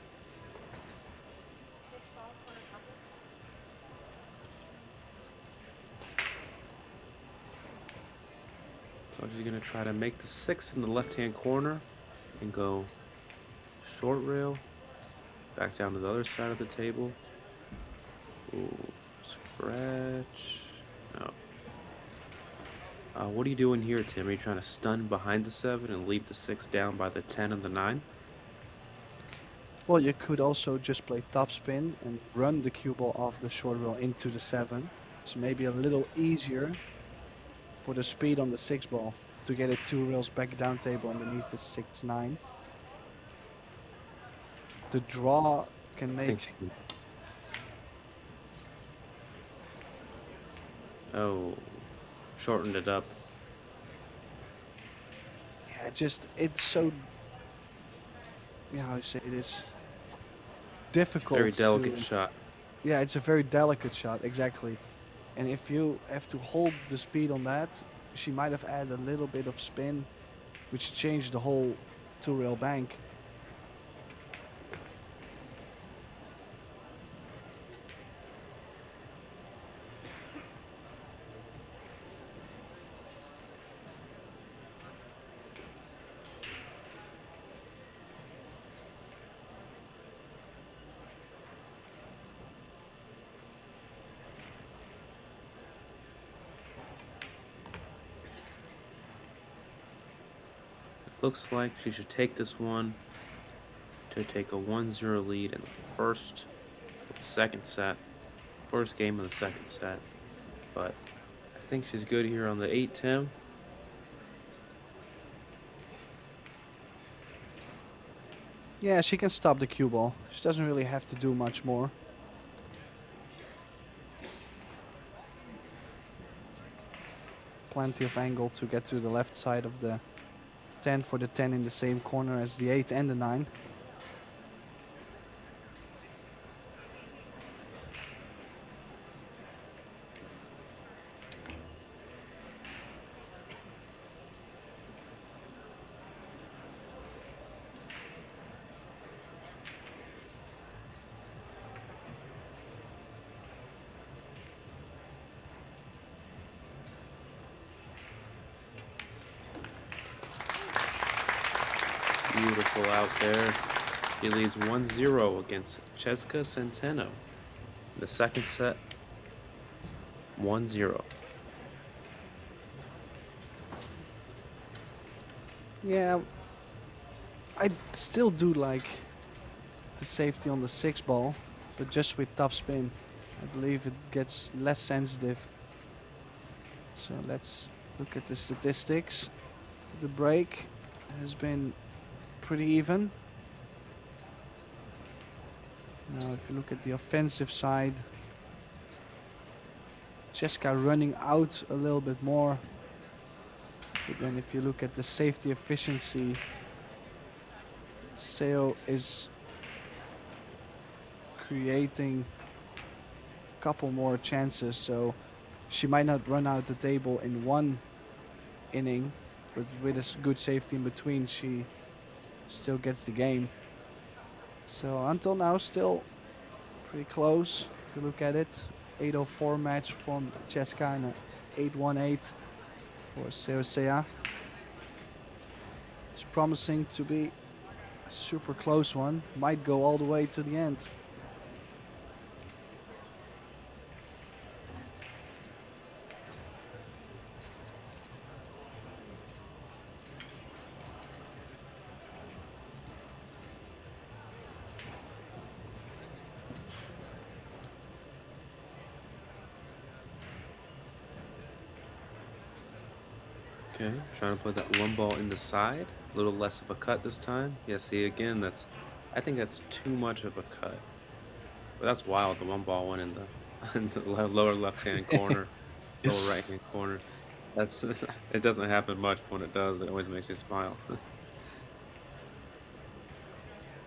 So she's going to try to make the 6 in the left-hand corner and go short rail. Back down to the other side of the table. Ooh, scratch. No. What are you doing here, Tim? Are you trying to stun behind the 7 and leave the 6 down by the 10 and the 9? Well, you could also just play topspin and run the cue ball off the short rail into the 7. So maybe a little easier for the speed on the 6 ball to get it 2 rails back down table underneath the 6-9. The draw can I think make... she can. Oh, shortened it up. Yeah, just, it's so... Yeah, how you say it is difficult. Very delicate to, shot. Yeah, it's a very delicate shot, exactly. And if you have to hold the speed on that, she might have added a little bit of spin, which changed the whole 2-rail bank. Looks like she should take this one to take a 1-0 lead in the first of the second set. First game of the second set. But I think she's good here on the 8-10. Yeah, she can stop the cue ball. She doesn't really have to do much more. Plenty of angle to get to the left side of the 10 for the 10 in the same corner as the 8 and the 9. Beautiful out there. He leads 1-0 against Chezka Centeno. The second set, 1-0. Yeah, I still do like the safety on the 6 ball, but just with top spin. I believe it gets less sensitive. So let's look at the statistics. The break has been pretty even. Now if you look at the offensive side, Chezka running out a little bit more. But then if you look at the safety efficiency, Seoa is creating a couple more chances, so she might not run out the table in one inning, but with a good safety in between, she still gets the game. So until now, still pretty close. If you look at it, 8-04 match from Chezka and an 8-1-8 for Seoa. It's promising to be a super close one. Might go all the way to the end. Okay, trying to put that one ball in the side. A little less of a cut this time. Yeah, see again, I think that's too much of a cut. But that's wild. The one ball went in the, in the lower left-hand corner, lower right-hand corner. That's it doesn't happen much, but when it does, it always makes you smile.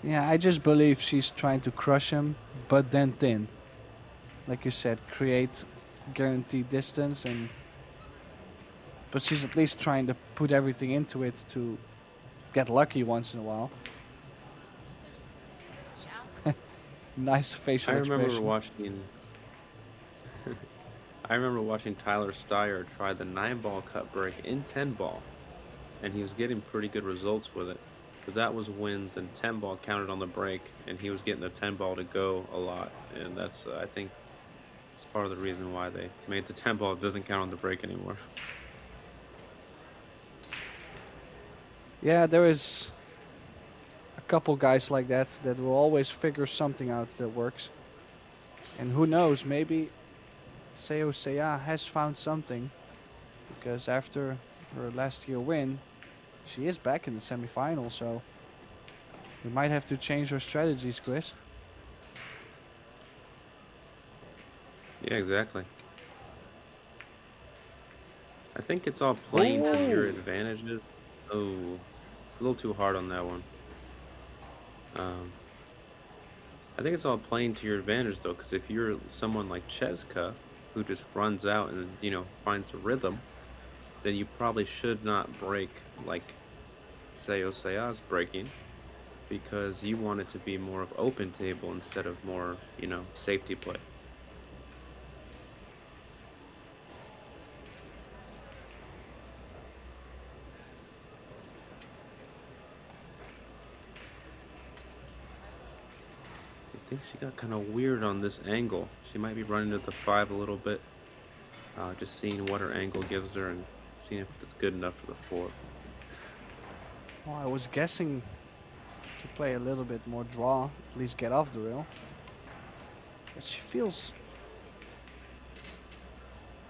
Yeah, I just believe she's trying to crush him, but then thin. Like you said, create guaranteed distance, but she's at least trying to put everything into it to get lucky once in a while. Nice facial I expression. remember watching. I remember watching Tyler Steyer try the 9-ball cut break in 10-ball, and he was getting pretty good results with it. But that was when the 10-ball counted on the break, and he was getting the 10-ball to go a lot. And that's, I think, it's part of the reason why they made the 10-ball doesn't count on the break anymore. Yeah, there is a couple guys like that that will always figure something out that works. And who knows, maybe Seoa has found something, because after her last year win, she is back in the semifinal, so we might have to change our strategies, Chris. Yeah, exactly. I think it's all playing to your advantages. Oh, a little too hard on that one. I think it's all playing to your advantage, though, because if you're someone like Chezka, who just runs out and, finds a rhythm, then you probably should not break like Seoa's breaking, because you want it to be more of open table instead of more, safety play. I think she got kind of weird on this angle. She might be running to the 5 a little bit. Just seeing what her angle gives her and seeing if it's good enough for the 4. Well, I was guessing to play a little bit more draw, at least get off the rail. But she feels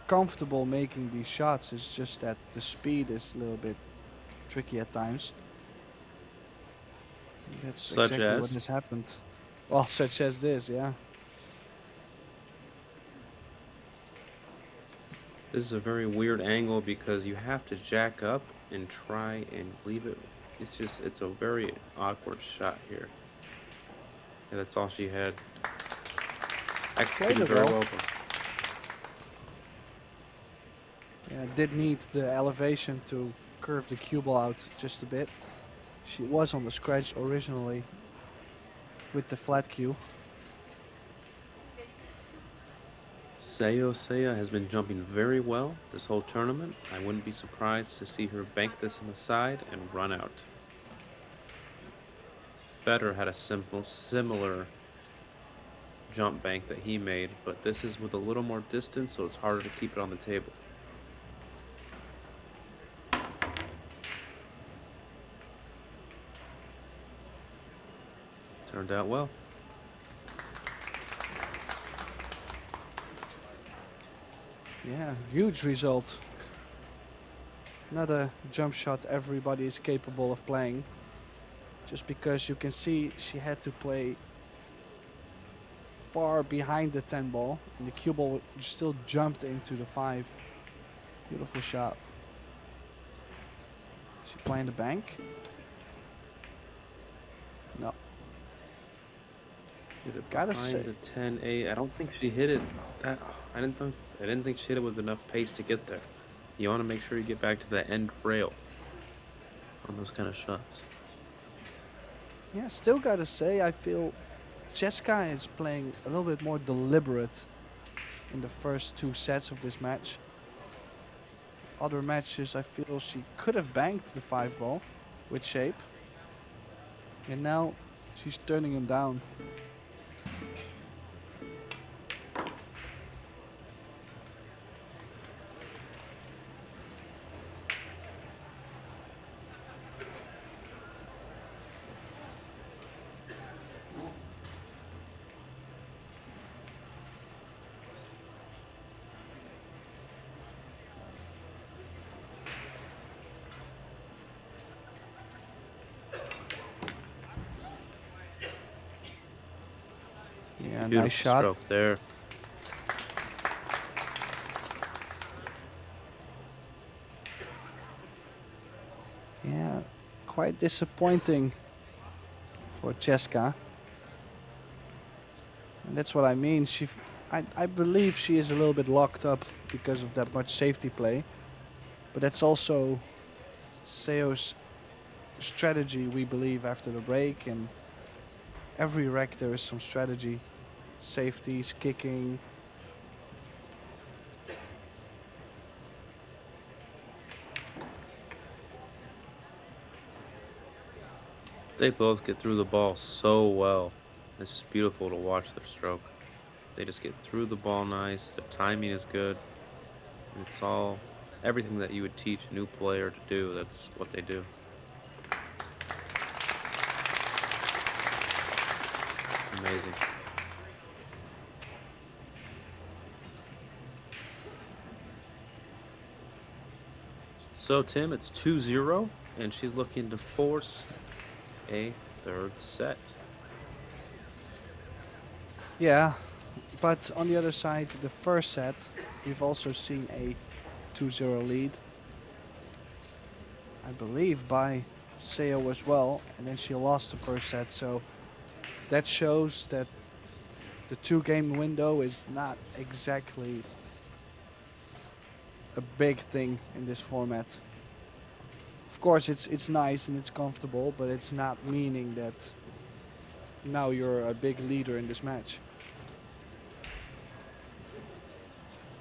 comfortable making these shots. It's just that the speed is a little bit tricky at times. That's Such exactly what as? has happened. Well, such as this, yeah. This is a very weird angle because you have to jack up and try and leave it. It's a very awkward shot here. And that's all she had. Executed Played it very well. well. But Yeah, did need the elevation to curve the cue ball out just a bit. She was on the scratch originally with the flat cue. Seoa has been jumping very well this whole tournament. I wouldn't be surprised to see her bank this on the side and run out. Federer had a similar jump bank that he made, but this is with a little more distance, so it's harder to keep it on the table. Turned out well. Yeah, huge result. Not a jump shot everybody is capable of playing. Just because you can see she had to play far behind the 10 ball, and the cue ball still jumped into the 5. Beautiful shot. She playing the bank? No. Hit it Gotta behind say- the 10-8. I don't think she hit it. I didn't think she hit it with enough pace to get there. You want to make sure you get back to the end rail on those kind of shots. Yeah, still gotta say, I feel Chezka is playing a little bit more deliberate in the first 2 sets of this match. Other matches, I feel she could have banked the 5 ball with shape. And now she's turning him down. Yeah, Beautiful nice shot. stroke there. Yeah, quite disappointing for Chezka. And that's what I mean. I believe she is a little bit locked up because of that much safety play. But that's also Seo's strategy, we believe, after the break. And every rack there is some strategy. Safeties, kicking. They both get through the ball so well. It's just beautiful to watch their stroke. They just get through the ball nice. Their timing is good. It's all everything that you would teach a new player to do. That's what they do. Amazing. So Tim, it's 2-0, and she's looking to force a third set. Yeah, but on the other side, the first set, we've also seen a 2-0 lead. I believe by Seo as well, and then she lost the first set, so that shows that the 2-game window is not exactly a big thing in this format. Of course, it's nice and it's comfortable, but it's not meaning that now you're a big leader in this match.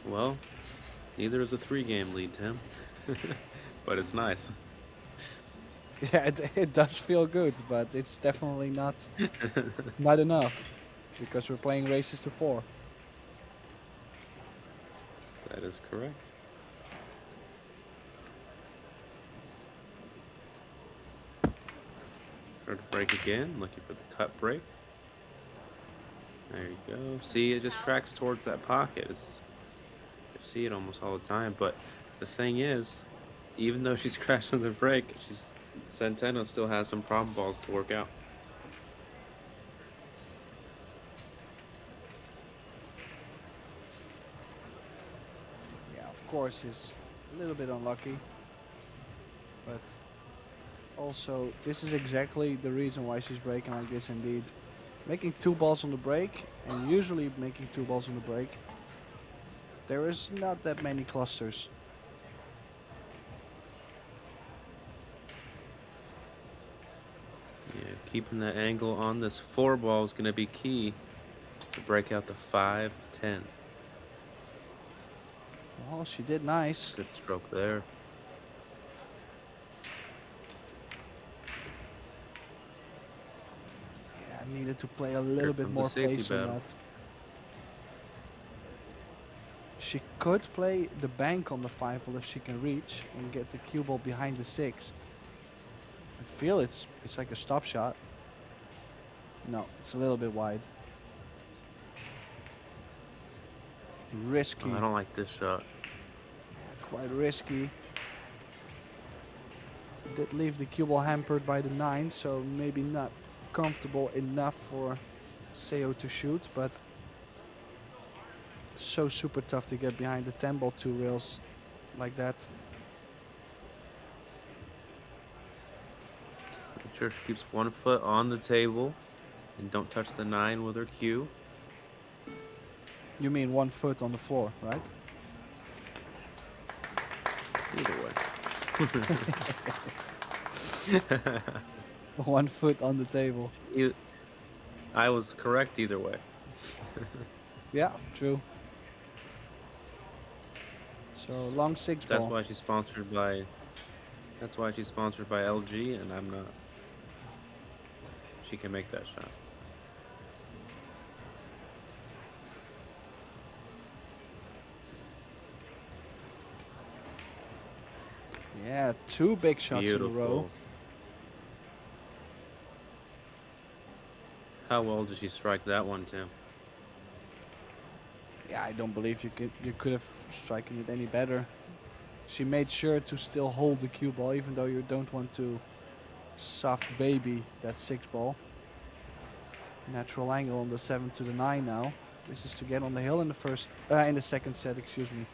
Well, neither is a 3-game lead, Tim. But it's nice. Yeah, it does feel good, but it's definitely not not enough because we're playing races to 4. That is correct. Her to break again, looking for the cut break. There you go. See, it just tracks towards that pocket. I see it almost all the time. But the thing is, even though she's crashing the break, Centeno still has some problem balls to work out. Yeah, of course, he's a little bit unlucky. But also, this is exactly the reason why she's breaking like this indeed. Making 2 balls on the break, and usually making 2 balls on the break, there is not that many clusters. Yeah, keeping that angle on this 4 ball is going to be key to break out the 5-10. Oh, she did nice. Good stroke there. Yeah, I needed to play a little bit comes the more safety pace on battle. that. She could play the bank on the 5 ball if she can reach and get the cue ball behind the 6. I feel it's like a stop shot. No, it's a little bit wide. Risky. Oh, I don't like this shot. Quite risky. Did leave the cue ball hampered by the 9, so maybe not comfortable enough for Seoa to shoot, but so super tough to get behind the 10 ball 2 rails like that. Make sure she keeps 1 foot on the table and don't touch the 9 with her cue. You mean 1 foot on the floor, right? Either way. 1 foot on the table. I was correct either way. Yeah, true. So long 6 That's ball. why she's sponsored by. That's why she's sponsored by LG, and I'm not. She can make that shot. Yeah, 2 big shots in a row. Beautiful. How well did she strike that one, Tim? Yeah, I don't believe you could have striken it any better. She made sure to still hold the cue ball, even though you don't want to soft baby that 6 ball. Natural angle on the 7 to the 9 now. This is to get on the hill in the second set, excuse me.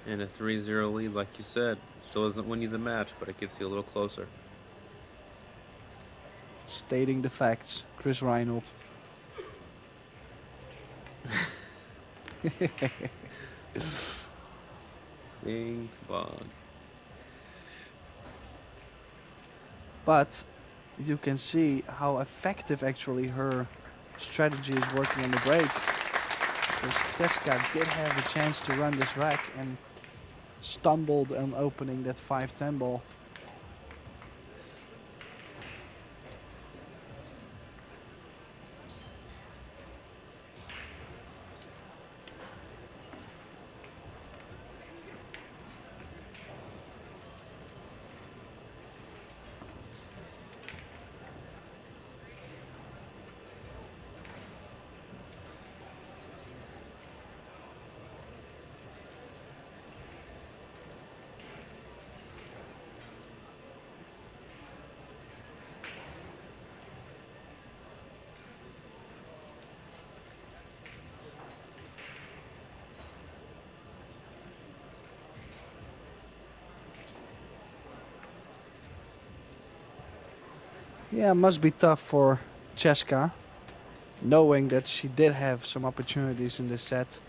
And a 3-0 lead, like you said, still doesn't win you the match, but it gets you a little closer. Stating the facts, Chris Reinhold. Bing bong. But you can see how effective actually her strategy is working on the break. Because Chezka did have a chance to run this rack and stumbled on opening that 5-10 ball. Yeah, must be tough for Chezka, knowing that she did have some opportunities in this set.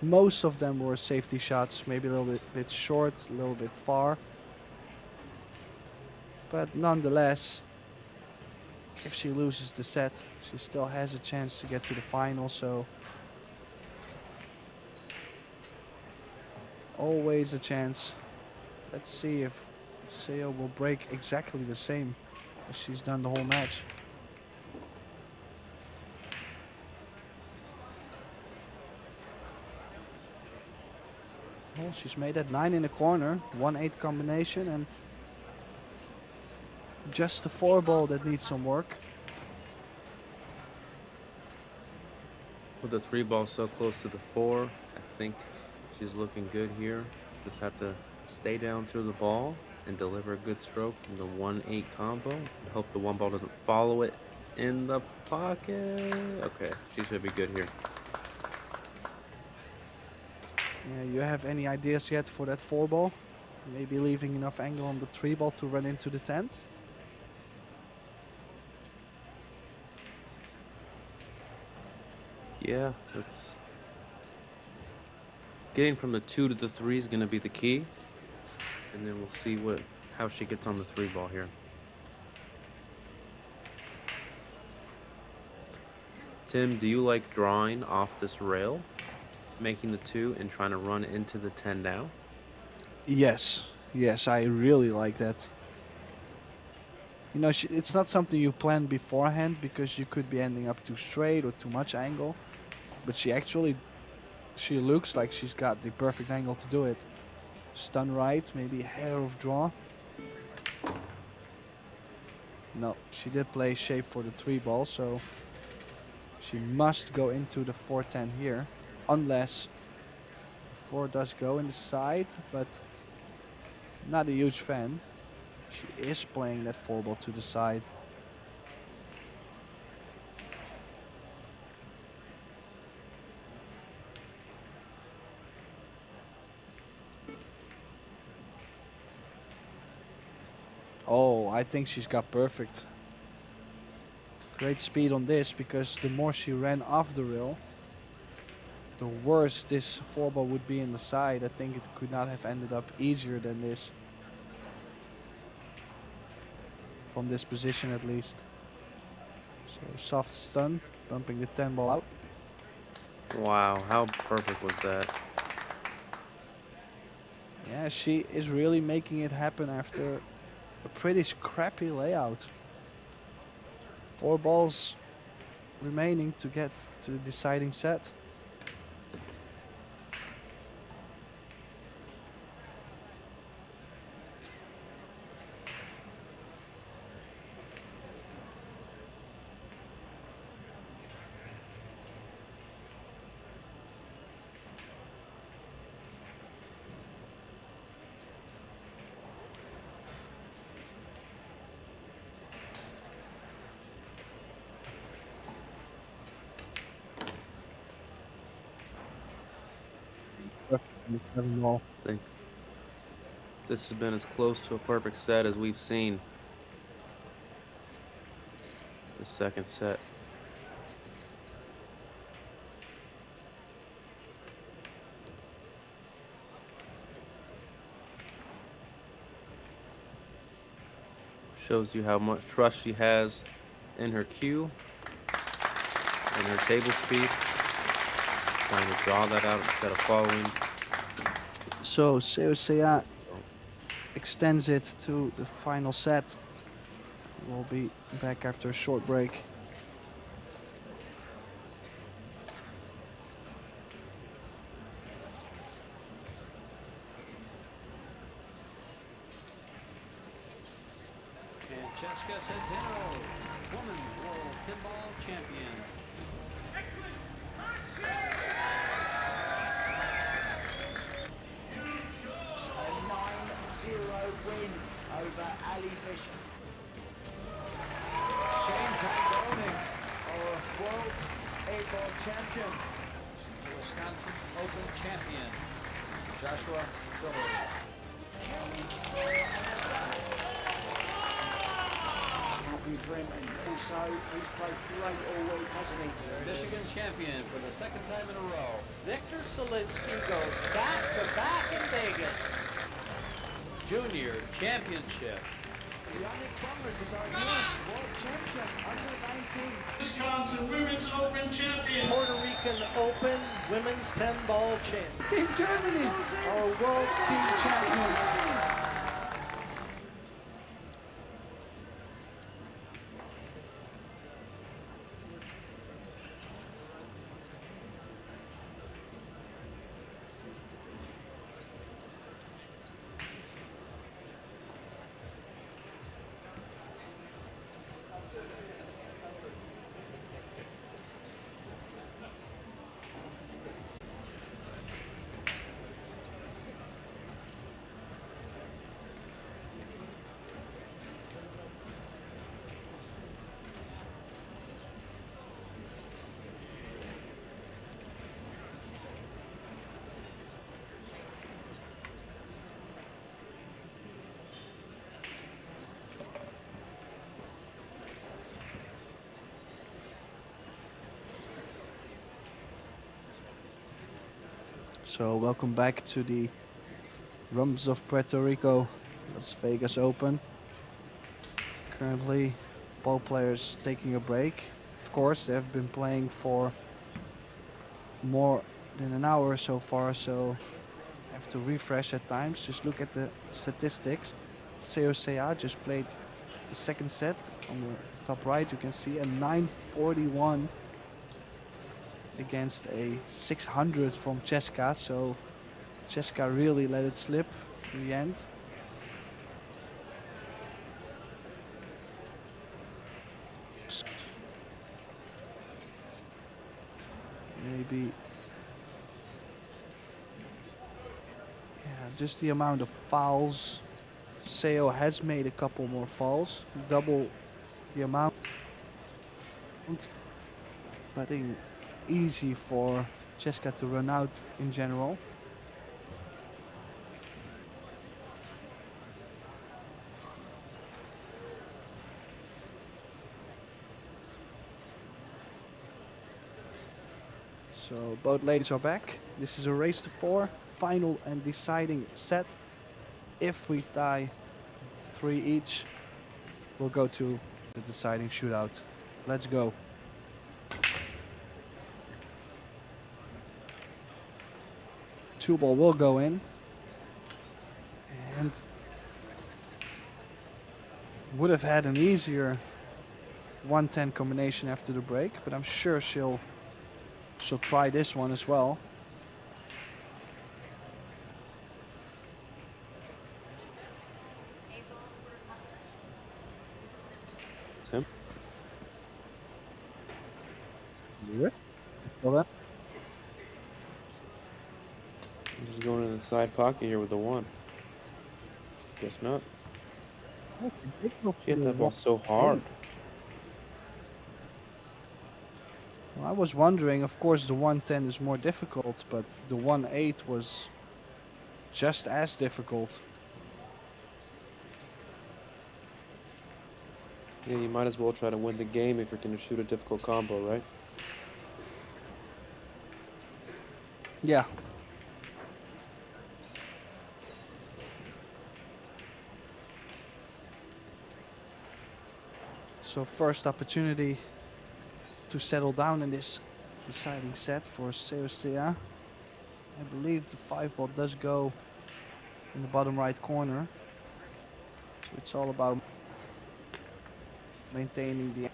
Most of them were safety shots, maybe a little bit short, a little bit far. But nonetheless, if she loses the set, she still has a chance to get to the final, so always a chance. Let's see if Seoa will break exactly the same as she's done the whole match. Well, she's made that 9 in the corner, 1-8 combination, and just the 4 ball that needs some work. With the 3 ball so close to the 4, I think she's looking good here. Just have to stay down through the ball and deliver a good stroke from the 1-8 combo. I hope the 1 ball doesn't follow it in the pocket. Okay, she should be good here. Yeah, you have any ideas yet for that 4 ball? Maybe leaving enough angle on the 3 ball to run into the 10? Yeah, it's getting from the 2 to the 3 is going to be the key, and then we'll see how she gets on the 3 ball here. Tim, do you like drawing off this rail, making the 2 and trying to run into the 10 now? Yes, yes, I really like that. You know, it's not something you plan beforehand because you could be ending up too straight or too much angle. But she looks like she's got the perfect angle to do it. Stun right, maybe a hair of draw. No, she did play shape for the 3 ball, so she must go into the 4-10 here. Unless 4 does go in the side, but not a huge fan. She is playing that 4 ball to the side. Oh, I think she's got perfect. Great speed on this, because the more she ran off the rail, the worse this 4 ball would be in the side. I think it could not have ended up easier than this. From this position at least. So soft stun, bumping the 10 ball out. Wow, how perfect was that? Yeah, she is really making it happen after a pretty scrappy layout. 4 balls remaining to get to the deciding set. I think this has been as close to a perfect set as we've seen. The second set. Shows you how much trust she has in her cue and her table speed. Trying to draw that out instead of following. So Seoa extends it to the final set. We'll be back after a short break. And Chezka Centeno, Women's World Pinball Champion. A 9-0 win over Ali Fisher. Shane Pangoni, our world 8-ball champion. Wisconsin Open Champion, Joshua Phillips. Happy for him, and also he's played great all week, hasn't he? Michigan Champion for the second time in a row. Victor Solinsky goes back-to-back in Vegas. Junior Championship. Yannick Congress is our new world champion, under 19. Wisconsin Women's Open Champion. Puerto Rican Open Women's 10-ball champion. Team Germany, our world team champions. So welcome back to the Rums of Puerto Rico Las Vegas Open. Currently, both players taking a break. Of course, they have been playing for more than an hour so far, so have to refresh at times. Just look at the statistics. Seoa just played the second set. On the top right, you can see a 941 against a 600 from Chezka. So Chezka really let it slip in the end. Maybe, yeah, just the amount of fouls. Seo has made a couple more fouls, double the amount. But I think easy for Chezka to run out in general. So both ladies are back. This is a race to 4, final and deciding set. If we tie 3 each, we'll go to the deciding shootout. Let's go. Two ball will go in. And would have had an easier 110 combination after the break, but I'm sure she'll try this one as well. Tim? Well, then. I'm just going in the side pocket here with the 1. Guess not. She hit that ball so hard. Well, I was wondering, of course the 110 is more difficult, but the 1-8 was just as difficult. Yeah, you might as well try to win the game if you're going to shoot a difficult combo, right? Yeah. So first opportunity to settle down in this deciding set for Seoa. I believe the 5 ball does go in the bottom right corner. So it's all about maintaining the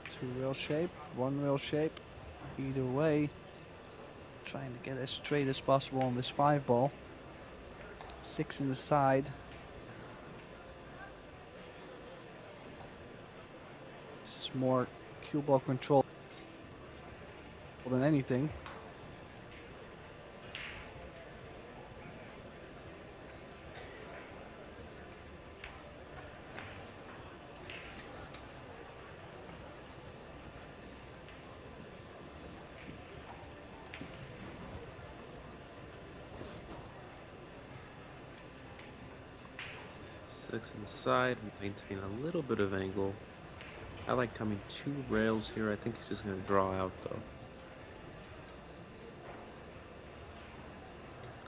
two rail shape, one rail shape. Either way, trying to get as straight as possible on this 5 ball. 6 in the side. This is more cue ball control than anything. Six on the side, maintain a little bit of angle. I like coming 2 rails here. I think he's just going to draw out though.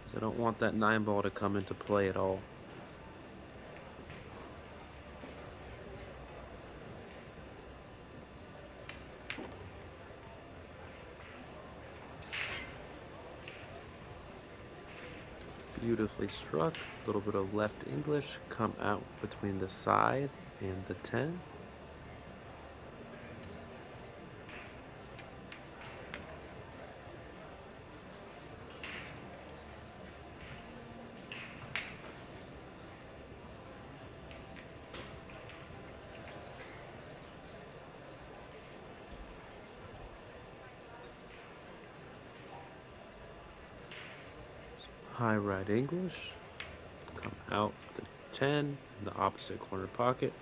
'Cause I don't want that 9 ball to come into play at all. Beautifully struck. A little bit of left English. Come out between the side and the 10. High right English. Come out the 10 in the opposite corner pocket.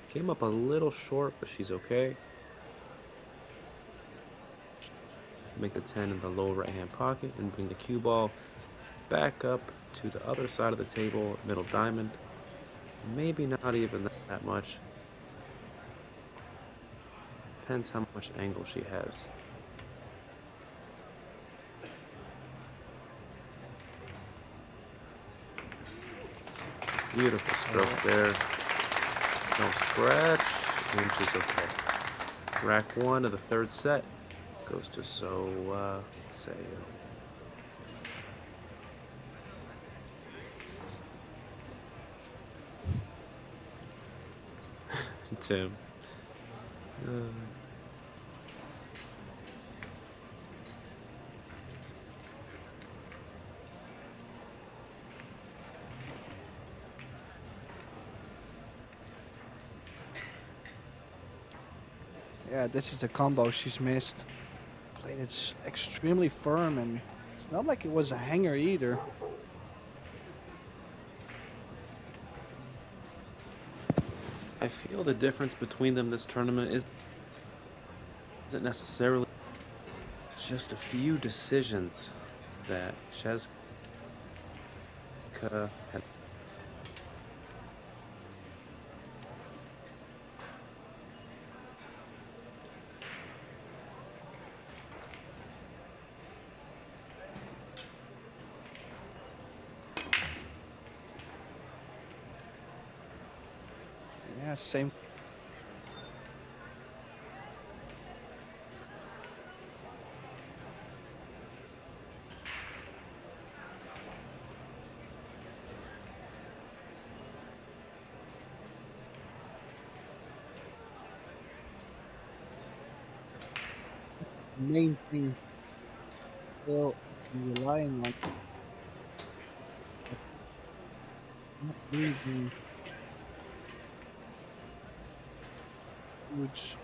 Came up a little short, but she's okay. make the 10 in the lower right hand pocket and bring the cue ball back up to the other side of the table, middle diamond. Maybe not even that much. Depends how much angle she has. Beautiful stroke there. No scratch, and she's okay. Rack 1 of the third set goes to Seoa. Tim. Yeah, this is the combo she's missed. Played it extremely firm, and it's not like it was a hanger either. I feel the difference between them this tournament isn't necessarily just a few decisions that Chezka had. Yeah, same. Main thing still relying on not losing huge.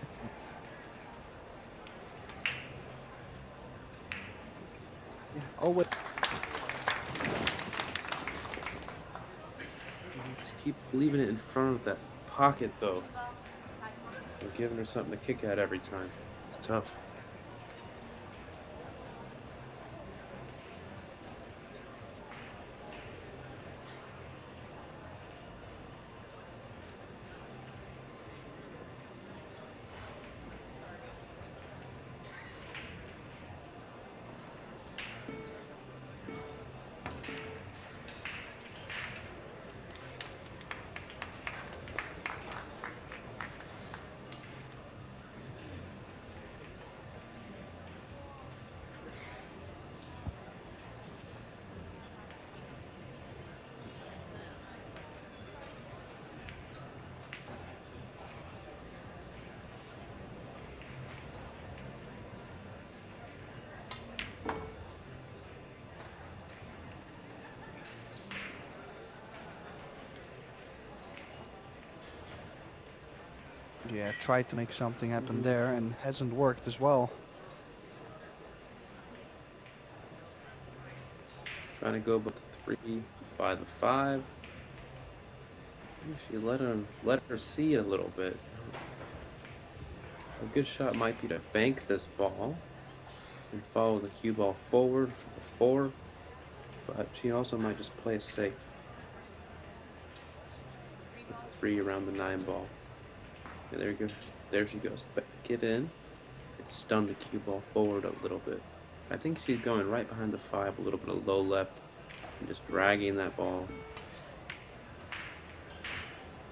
Yeah, always. Just keep leaving it in front of that pocket though. So giving her something to kick at every time. It's tough. Yeah, tried to make something happen there and hasn't worked as well. Trying to go with the 3 by the 5. She let her see it a little bit. A good shot might be to bank this ball and follow the cue ball forward for the 4, but she also might just play it safe with the 3 around the 9 ball. Yeah, there you go. There she goes. Back it in. And stun the cue ball forward a little bit. I think she's going right behind the 5, a little bit of low left, and just dragging that ball.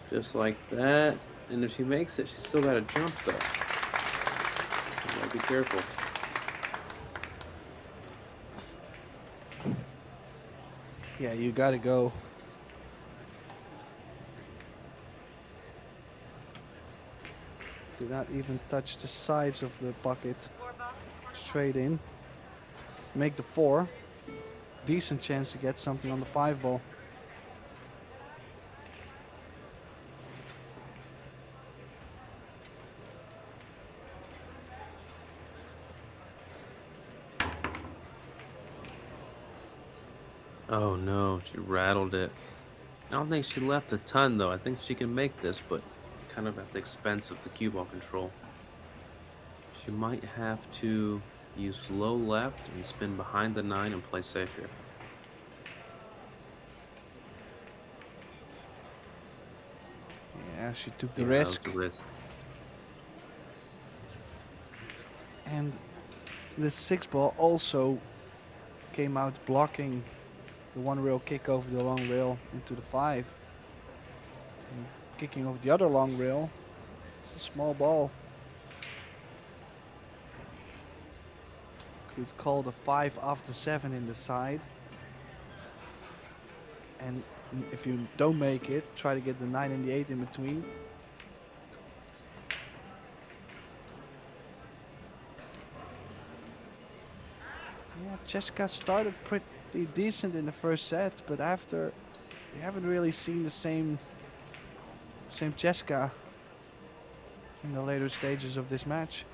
Just like that. And if she makes it, she's still got to jump though. You gotta be careful. Yeah, you gotta go. Did not even touch the sides of the pocket. Straight in. Make the 4. Decent chance to get something on the 5 ball. Oh no, she rattled it. I don't think she left a ton though. I think she can make this, but kind of at the expense of the cue ball control. She might have to Use low left and spin behind the 9 and play safe here. Yeah, she took the Yeah, that was risk. the risk. And the 6 ball also came out blocking the 1 rail kick over the long rail into the 5. And kicking over the other long rail. It's a small ball. Could call the 5 off the 7 in the side. And if you don't make it, try to get the 9 and the 8 in between. Yeah, Chezka started pretty decent in the first set, but after we haven't really seen the same Chezka in the later stages of this match.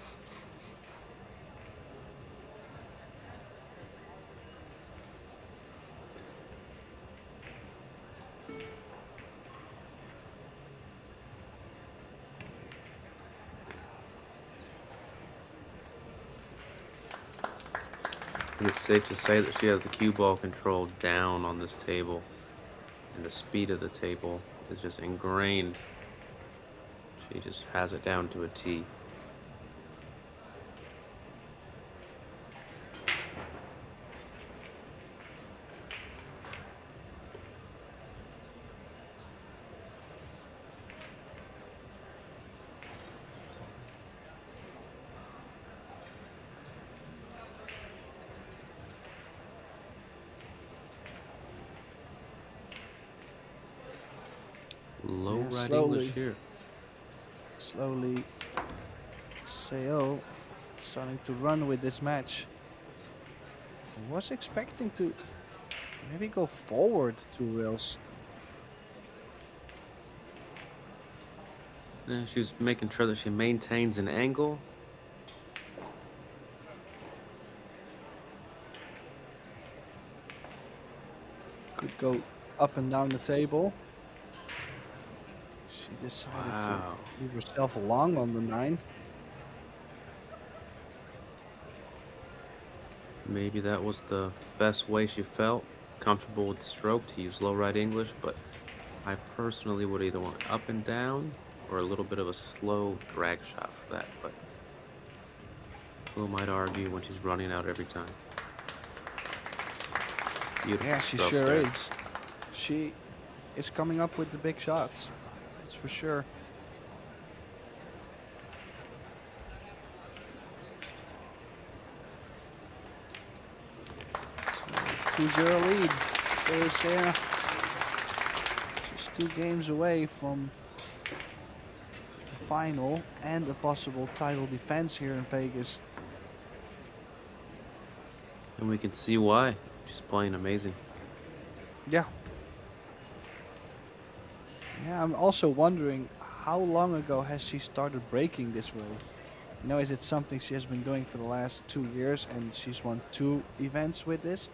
I think it's safe to say that she has the cue ball control down on this table, and the speed of the table is just ingrained. She just has it down to a T. Low Yeah, right slowly. English here. Slowly, Seoa starting to run with this match. I was expecting to maybe go forward 2 rails. Yeah, she's making sure that she maintains an angle. Could go up and down the table. She decided Wow. to leave herself long on the 9. Maybe that was the best way she felt, comfortable with the stroke, to use low right English, but I personally would either want up and down or a little bit of a slow drag shot for that, but who might argue when she's running out every time? Beautiful Yeah, she stroke sure there. is. She is coming up with the big shots. That's for sure. 2-0 lead for Seoa. She's 2 games away from the final and a possible title defense here in Vegas. And we can see why. She's playing amazing. Yeah. Yeah, I'm also wondering how long ago has she started breaking this way? You know, is it something she has been doing for the last 2 years and she's won 2 events with this?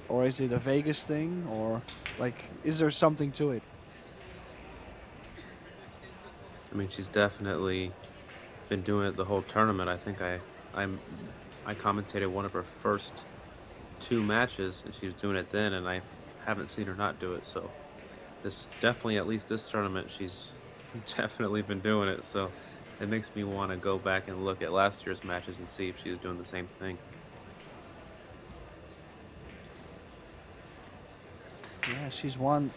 Or is it a Vegas thing? Or, like, is there something to it? I mean, she's definitely been doing it the whole tournament. I think I commentated one of her first 2 matches, and she was doing it then, and I haven't seen her not do it. So this definitely, at least this tournament, she's definitely been doing it. So it makes me want to go back and look at last year's matches and see if she was doing the same thing. Yeah, she's won,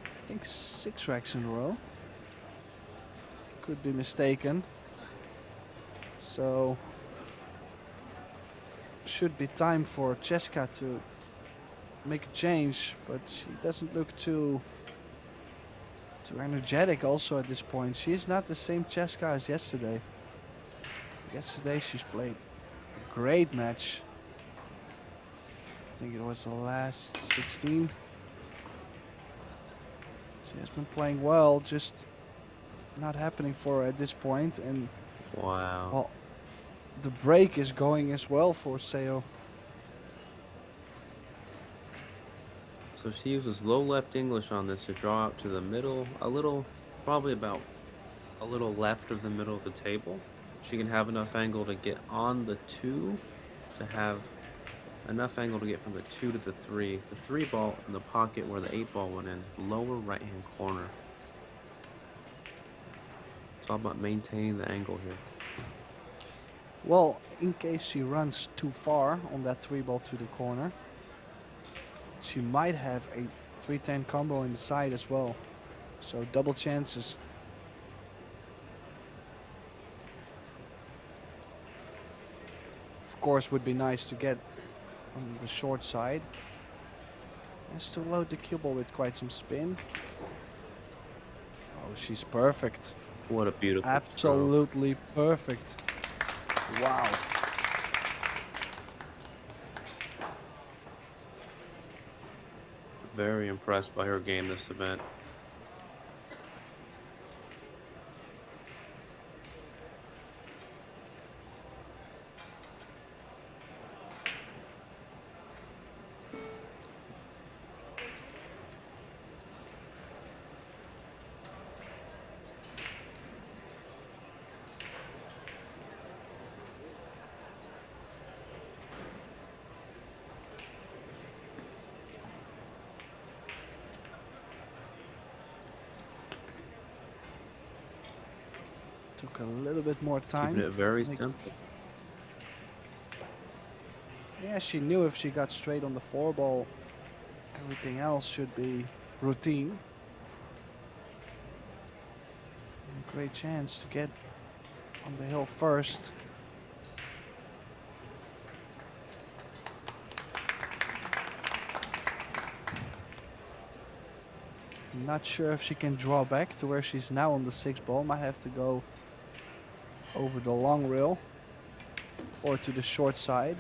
I think, 6 racks in a row. Could be mistaken. So should be time for Chezka to make a change, but she doesn't look too energetic also at this point. She's not the same Chezka as yesterday. Yesterday she's played a great match. I think it was the last 16. She has been playing well, just not happening for her at this point. And Wow. well, the break is going as well for Seoa. So she uses low left English on this to draw out to the middle, a little, probably about a little left of the middle of the table. she can have enough angle to get on the 2 to have enough angle to get from the 2 to the 3. The 3 ball in the pocket where the 8 ball went in, lower right hand corner. It's all about maintaining the angle here. Well, in case she runs too far on that 3 ball to the corner, she might have a 310 combo in the side as well. So double chances. Of course, would be nice to get on the short side. Has to load the cue ball with quite some spin. Oh, she's perfect. What a beautiful throw. Absolutely perfect. Wow. Very impressed by her game this event. Took a little bit more time. Keeping it very Like- simple. Yeah, she knew if she got straight on the 4 ball, everything else should be routine. And a great chance to get on the hill first. Not sure if she can draw back to where she's now on the 6 ball. Might have to go over the long rail or to the short side.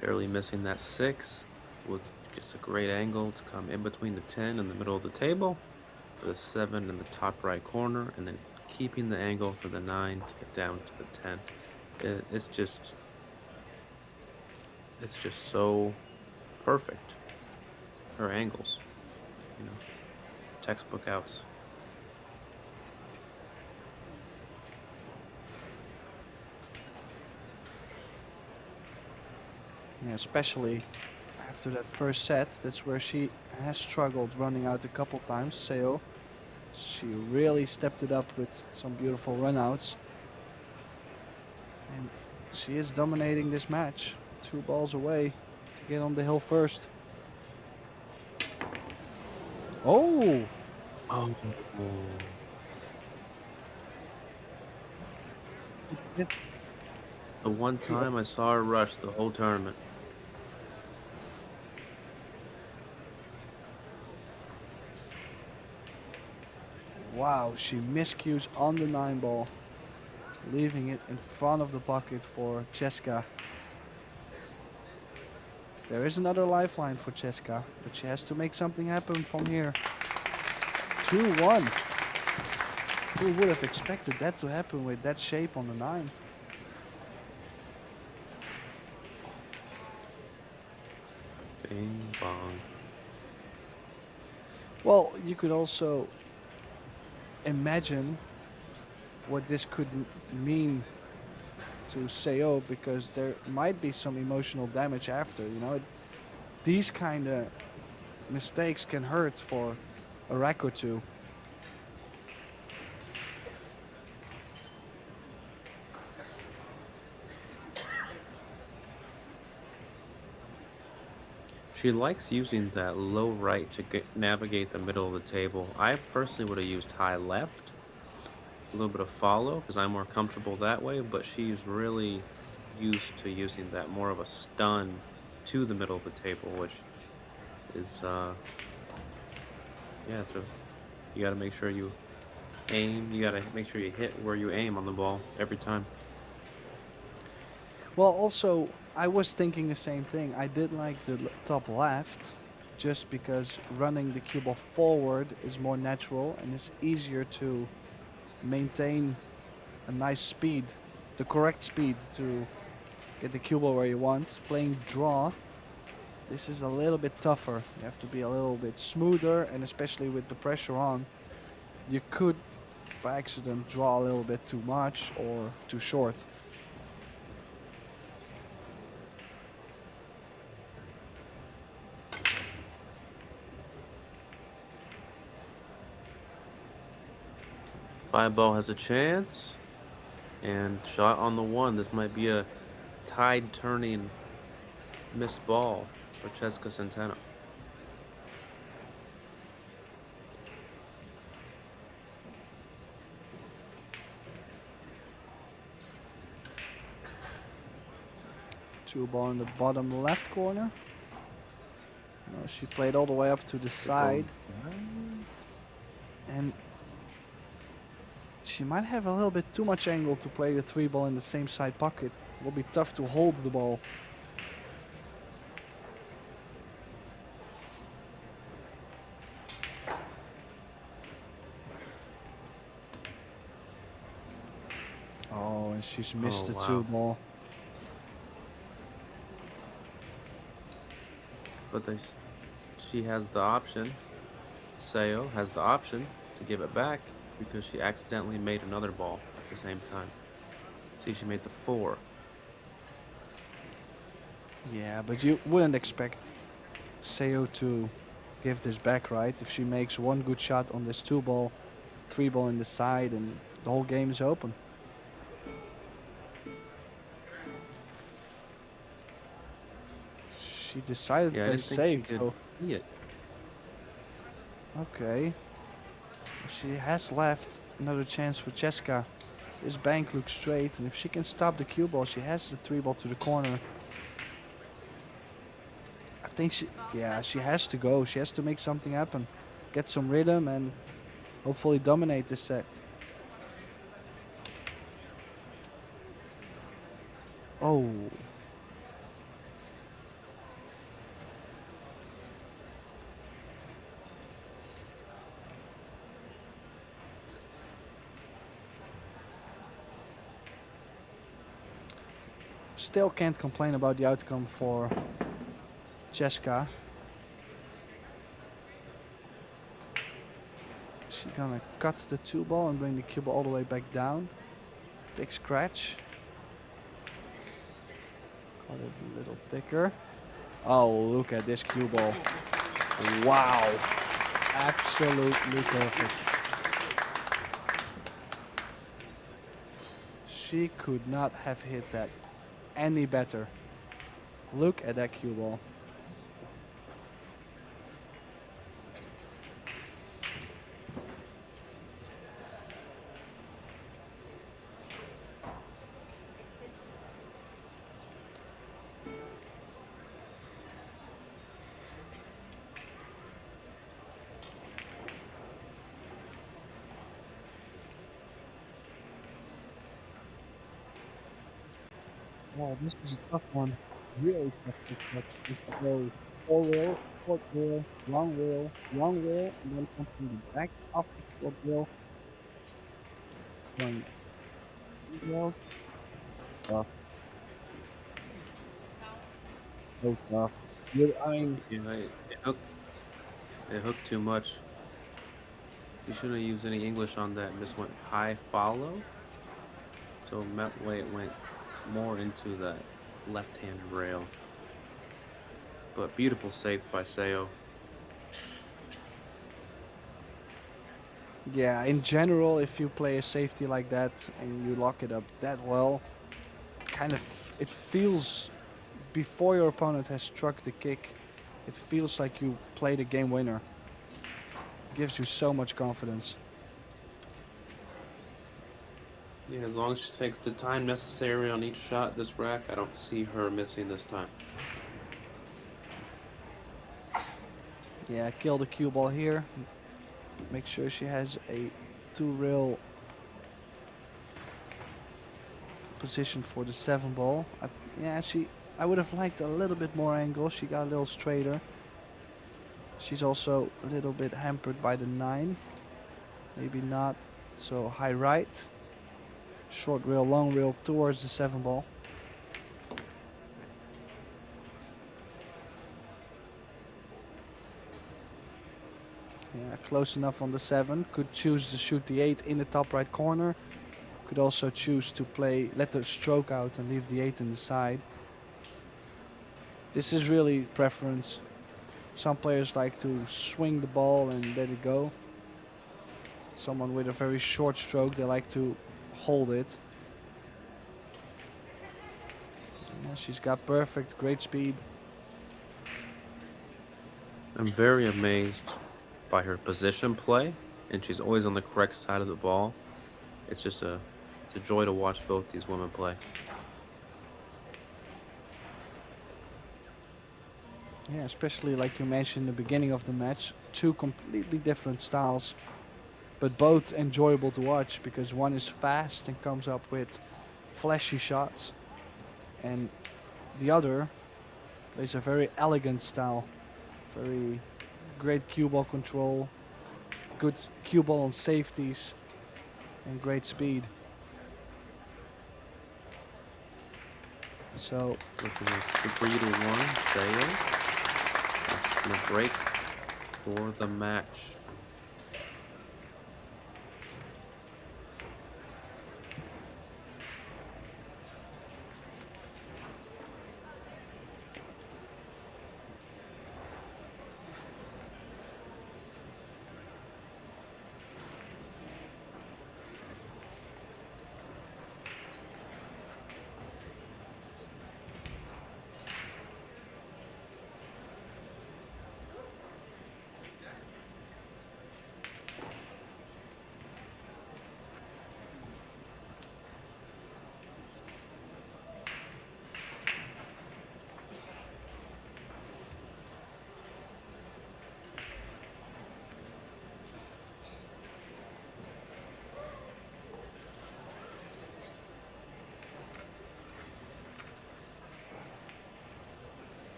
Barely missing that 6 with just a great angle to come in between the 10 in the middle of the table, for the 7 in the top right corner, and then keeping the angle for the 9 to get down to the 10. It's just so perfect. Her angles, you know, textbook outs. Yeah, especially after that first set, that's where she has struggled running out a couple times. Seoa, she really stepped it up with some beautiful runouts. And she is dominating this match. 2 balls away to get on the hill first. Oh! Oh. Yes. The one time I saw her rush the whole tournament. Wow, she miscues on the 9 ball, leaving it in front of the bucket for Chezka. There is another lifeline for Chezka, but she has to make something happen from here. 2-1. Who would have expected that to happen with that shape on the 9? Bing bong. Well, you could also imagine what this could mean to Seoa, because there might be some emotional damage after. You know, these kind of mistakes can hurt for a rack or two. She likes using that low right to navigate the middle of the table. I personally would have used high left, a little bit of follow, because I'm more comfortable that way, but she's really used to using that more of a stun to the middle of the table, which is, yeah, you gotta make sure you aim, you gotta make sure you hit where you aim on the ball every time. Well, also, I was thinking the same thing. I did like the top left, just because running the cue ball forward is more natural and it's easier to maintain a nice speed, the correct speed to get the cue ball where you want. Playing draw, this is a little bit tougher. You have to be a little bit smoother, and especially with the pressure on, you could by accident draw a little bit too much or too short. Five ball has a chance. And shot on the one. This might be a tide turning missed ball for Chezka Centeno. Two ball in the bottom left corner. No, she played all the way up to the side. And she might have a little bit too much angle to play the three ball in the same side pocket. It will be tough to hold the ball. Oh, and she's missed the two ball. But she has the option. Seoa has the option to give it back because she accidentally made another ball at the same time. See, she made the 4. Yeah, but you wouldn't expect Seoa to give this back, right? If she makes one good shot on this two ball, three ball in the side, and the whole game is open. She decided to play safe. So see it. okay. She has left another chance for Chezka. This bank looks straight, and if she can stop the cue ball, she has the three ball to the corner. I think she has to go. She has to make something happen. Get some rhythm and hopefully dominate this set. Oh. Still can't complain about the outcome for Chezka. She's gonna cut the two ball and bring the cue ball all the way back down. Big scratch. Cut it a little thicker. Oh, look at this cue ball. Wow. Absolutely perfect. She could not have hit that any better. Look at that cue ball. Wow, this is a tough one. Really tough to catch. This goes 4 rail, short rail, long rail, and then come from the back off the short rail. Going rail. Tough. So tough. I mean, Yeah, it hooked too much. You shouldn't have used any English on that. Just went high follow. So that way it went more into that left-handed rail. But beautiful save by Seoa. yeah, in general, if you play a safety like that and you lock it up that well, it feels, before your opponent has struck the kick, it feels like you played a game winner. Gives you so much confidence. Yeah, as long as she takes the time necessary on each shot this rack, I don't see her missing this time. Yeah, kill the cue ball here. Make sure she has a 2-rail position for the 7 ball. I would have liked a little bit more angle. She got a little straighter. She's also a little bit hampered by the 9. Maybe not so high right. Short rail, long rail towards the 7 ball. Yeah, close enough on the 7. Could choose to shoot the 8 in the top right corner. Could also choose to let the stroke out and leave the 8 in the side. This is really preference. Some players like to swing the ball and let it go. Someone with a very short stroke, they like to hold it. Yeah, she's got perfect, great speed. I'm very amazed by her position play, and she's always on the correct side of the ball. It's just it's a joy to watch both these women play. Yeah, especially like you mentioned in the beginning of the match, 2 completely different styles, but both enjoyable to watch because one is fast and comes up with flashy shots, and the other plays a very elegant style, very great cue ball control, good cue ball on safeties, and great speed. So Looking at 3-1, Seoa. Gonna break for the match.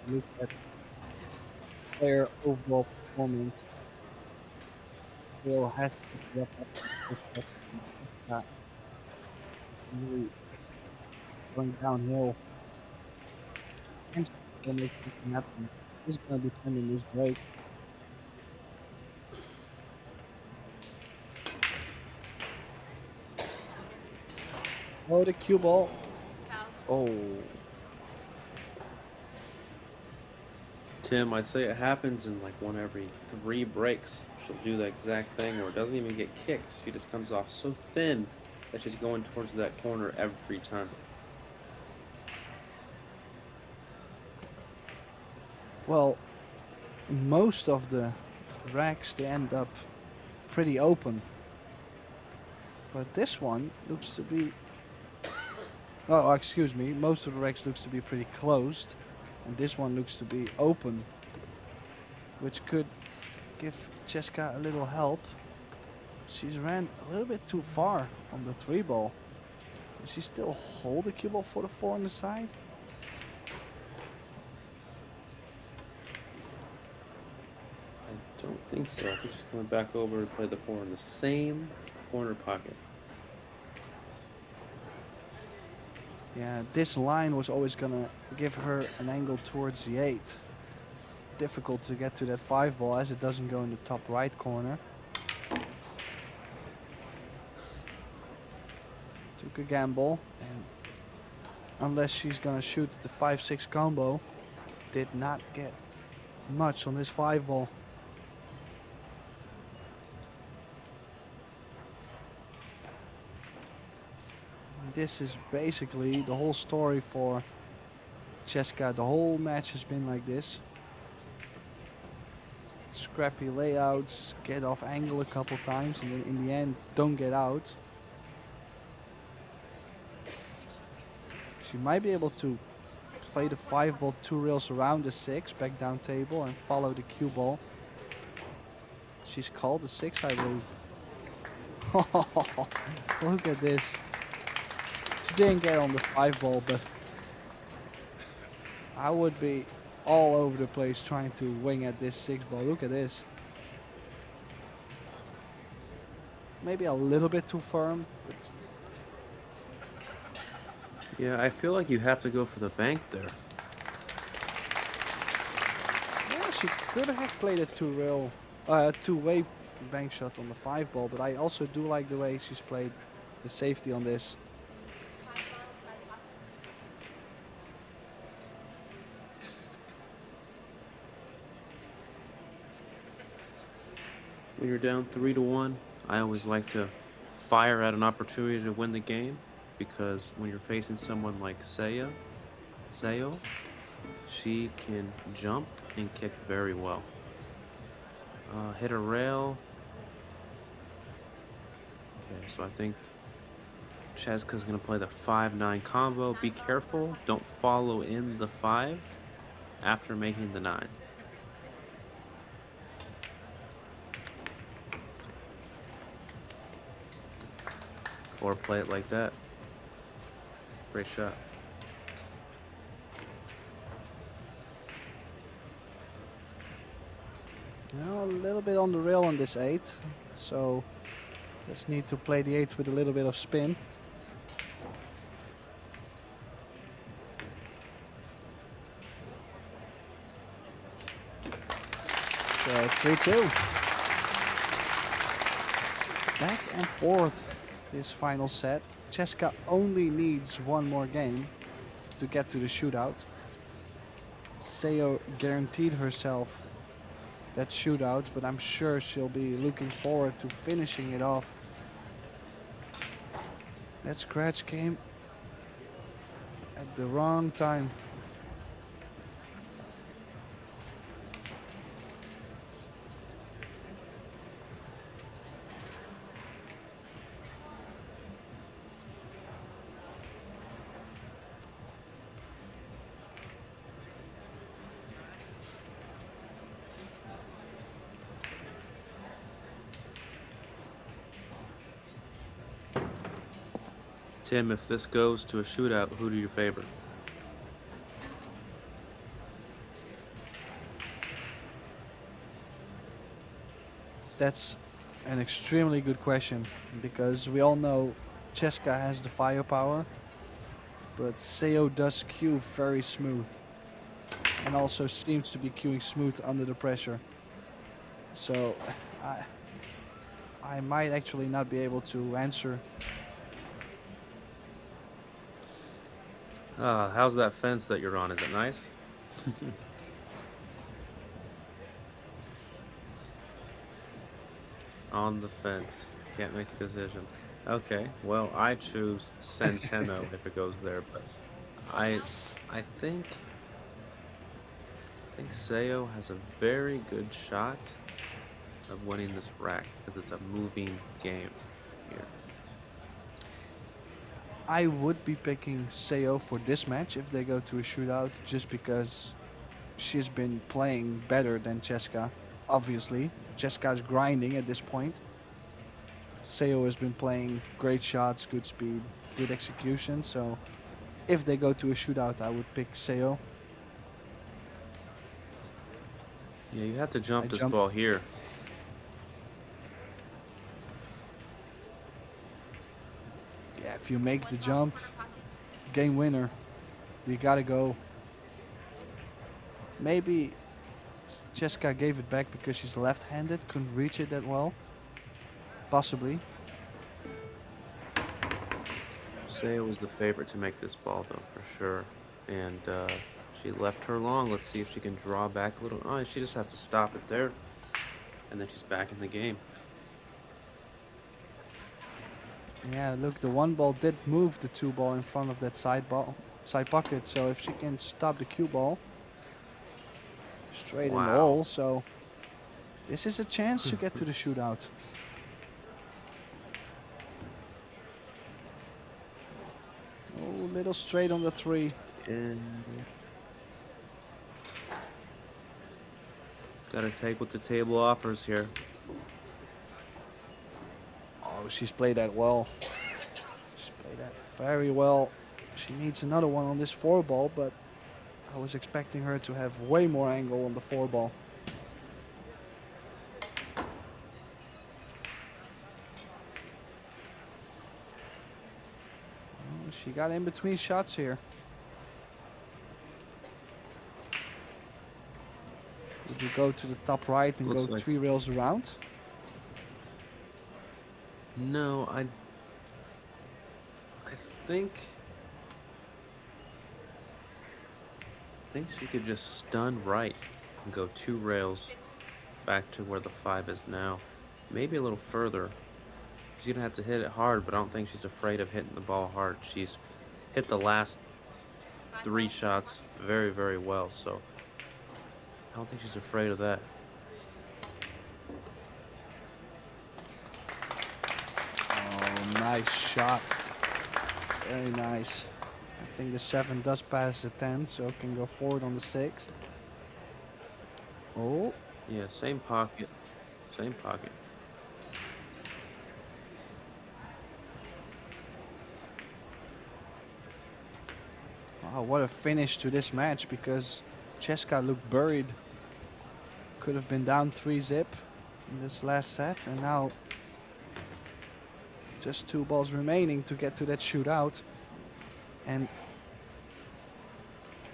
look at their overall performance. Will has to be up that really going downhill. And still make something happen. He's gonna be defending this break. Oh, the cue ball. Oh. Tim, I'd say it happens in like 1 every 3 breaks. She'll do the exact thing, or it doesn't even get kicked. She just comes off so thin that she's going towards that corner every time. Well, most of the racks they end up pretty open, but this one looks to be. Oh, excuse me. Most of the racks looks to be pretty closed, and this one looks to be open, which could give Chezka a little help. She's ran a little bit too far on the 3 ball. Does she still hold the cue ball for the 4 on the side? I don't think so. I think she's coming back over to play the 4 in the same corner pocket. Yeah, this line was always gonna give her an angle towards the 8. Difficult to get to that 5 ball as it doesn't go in the top right corner. Took a gamble, and unless she's gonna shoot the 5-6 combo, did not get much on this 5 ball. This is basically the whole story for Chezka. The whole match has been like this. Scrappy layouts, get off angle a couple times, and then in the end, don't get out. She might be able to play the 5 ball 2 rails around the 6, back down table, and follow the cue ball. She's called the 6, I believe. Look at this. She didn't get on the 5 ball, but I would be all over the place trying to wing at this 6 ball. Look at this. maybe a little bit too firm. Yeah, I feel like you have to go for the bank there. Yeah, she could have played a two-way bank shot on the 5 ball, but I also do like the way she's played the safety on this. When you're down 3-1, I always like to fire at an opportunity to win the game, because when you're facing someone like Seoa, she can jump and kick very well. Hit a rail. Okay, so I think Chezka's gonna play the 5-9 combo. Be careful, don't follow in the 5 after making the 9. Or play it like that. Great shot. Now a little bit on the rail on this 8, so just need to play the 8 with a little bit of spin. So 3-2. Back and forth this final set. Chezka only needs one more game to get to the shootout. Seoa guaranteed herself that shootout, but I'm sure she'll be looking forward to finishing it off. That scratch came at the wrong time. Tim, if this goes to a shootout, who do you favor? That's an extremely good question, because we all know Chezka has the firepower, but Seoa does cue very smooth and also seems to be cueing smooth under the pressure. So I might actually not be able to answer. How's that fence that you're on? Is it nice? On the fence. Can't make a decision. Okay, well, I choose Centeno if it goes there, but I think Seoa has a very good shot of winning this rack, because it's a moving game here. I would be picking Seoa for this match if they go to a shootout, just because she's been playing better than Chezka, obviously. Chezka's grinding at this point. Seoa has been playing great shots, good speed, good execution, so if they go to a shootout, I would pick Seoa. Yeah, you have to jump I this jump- ball here. Yeah, if you make the jump, game winner. You gotta go. Maybe Chezka gave it back because she's left-handed, couldn't reach it that well. Possibly. Seoa was the favorite to make this ball, though, for sure. And she left her long. Let's see if she can draw back a little. Oh, she just has to stop it there. And then she's back in the game. Yeah, look, the 1 ball did move the 2 ball in front of that side pocket. So if she can stop the cue ball straight in the Wow. hole, so this is a chance to get to the shootout. Oh, little straight on the 3. And gotta take what the table offers here. Oh, she's played that well. She's played that very well. She needs another one on this 4 ball, but I was expecting her to have way more angle on the 4 ball. She got in between shots here. Would you go to the top right and Looks go like- 3 rails around? No, I think she could just stun right and go 2 rails back to where the 5 is now. Maybe a little further. She's gonna have to hit it hard, but I don't think she's afraid of hitting the ball hard. She's hit the last 3 shots very, very well, so I don't think she's afraid of that. Oh, nice shot. Very nice. I think the 7 does pass the 10, so can go forward on the 6. Oh, Yeah, same pocket. Same pocket. wow, what a finish to this match, because Chezka looked buried. Could have been down 3-zip in this last set, and now just 2 balls remaining to get to that shootout. And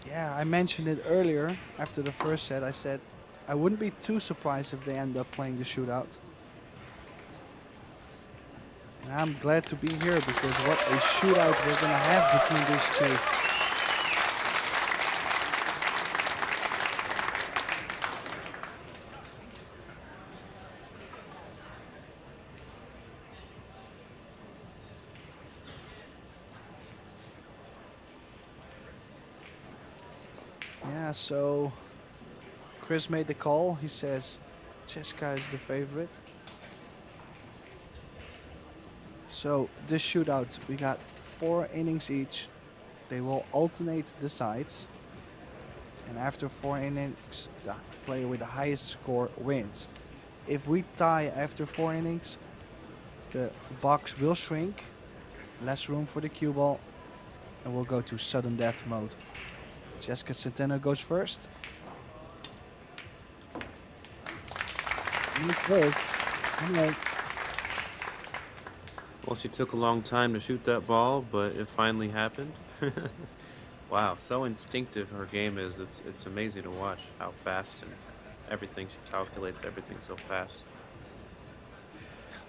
yeah, I mentioned it earlier after the first set. I said I wouldn't be too surprised if they end up playing the shootout. And I'm glad to be here, because what a shootout we're gonna have between these two. Yeah, so Chris made the call. He says Chezka is the favorite. So this shootout, we got 4 innings each. They will alternate the sides. And after 4 innings, the player with the highest score wins. If we tie after 4 innings, the box will shrink, less room for the cue ball, and we'll go to sudden death mode. Chezka Centeno goes first. Well, she took a long time to shoot that ball, but it finally happened. Wow, so instinctive her game is. It's amazing to watch how fast and everything she calculates everything so fast.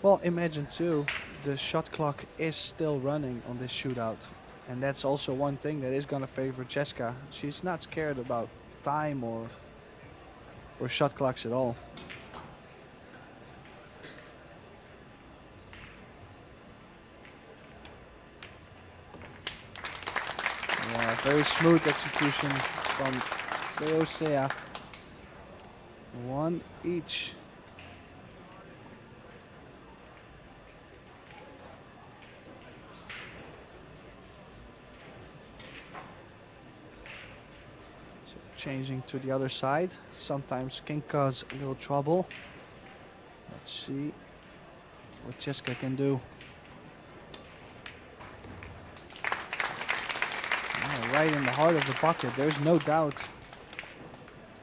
Well, imagine too, the shot clock is still running on this shootout. And that's also one thing that is gonna favor Chezka. She's not scared about time or shot clocks at all. Yeah, very smooth execution from Seoa. 1 each. Changing to the other side sometimes can cause a little trouble. Let's see what Chezka can do. Yeah, right in the heart of the pocket. There's no doubt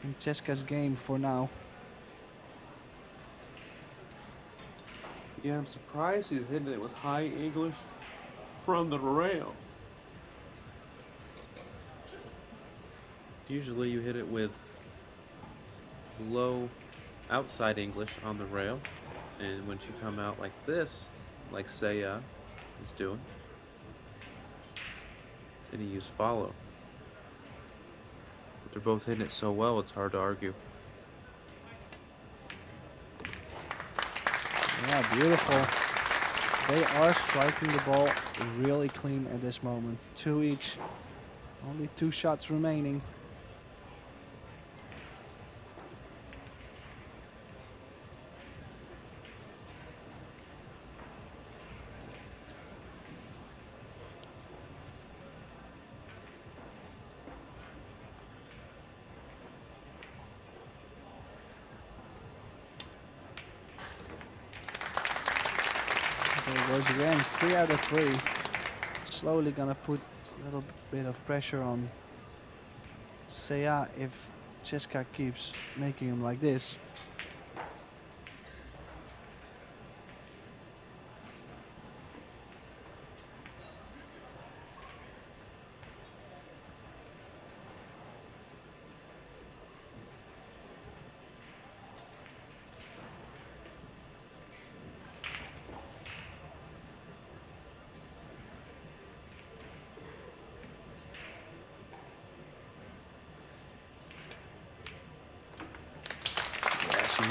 in Chezka's game for now. Yeah, I'm surprised he's hitting it with high English from the rail. Usually you hit it with low outside English on the rail, and when you come out like this, like Seoa is doing, then you use follow. But they're both hitting it so well, it's hard to argue. Yeah, beautiful. They are striking the ball really clean at this moment. 2 each. Only 2 shots remaining. There it goes again, 3 out of 3. Slowly gonna put a little bit of pressure on Seoa if Chezka keeps making him like this.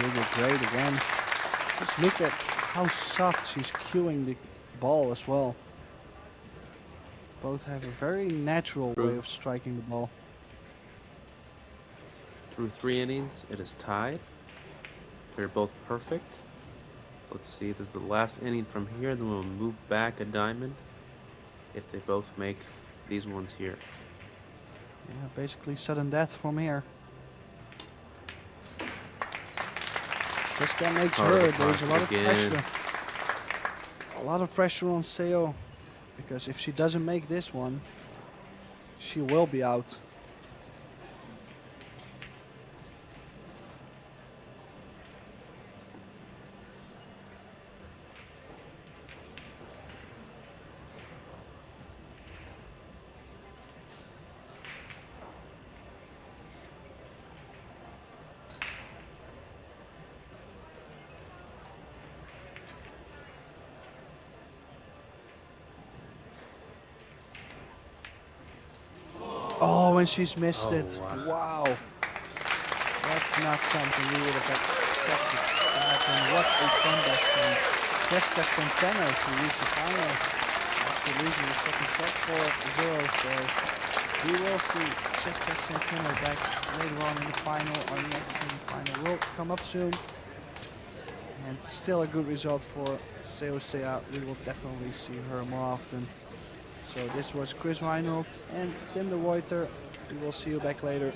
really great again. Just look at how soft she's cueing the ball as well. Both have a very natural way of striking the ball. Through 3 innings, it is tied. They're both perfect. Let's see, this is the last inning from here, then we'll move back a diamond if they both make these ones here. Yeah, basically sudden death from here. Chezka makes Part of her. the There's a lot of again. pressure. A lot of pressure on Seoa, because if she doesn't make this one, she will be out. Oh, and she's missed it. Wow. That's not something we would have expected to happen. What a comeback from Chezka Centeno to reach the final after losing the second set 4-0. So we will see Chezka Centeno back later on in the final. Our next semi-final will come up soon. And still a good result for Seoa. We will definitely see her more often. So this was Chris Reinhold and Tim de Ruyter. We will see you back later.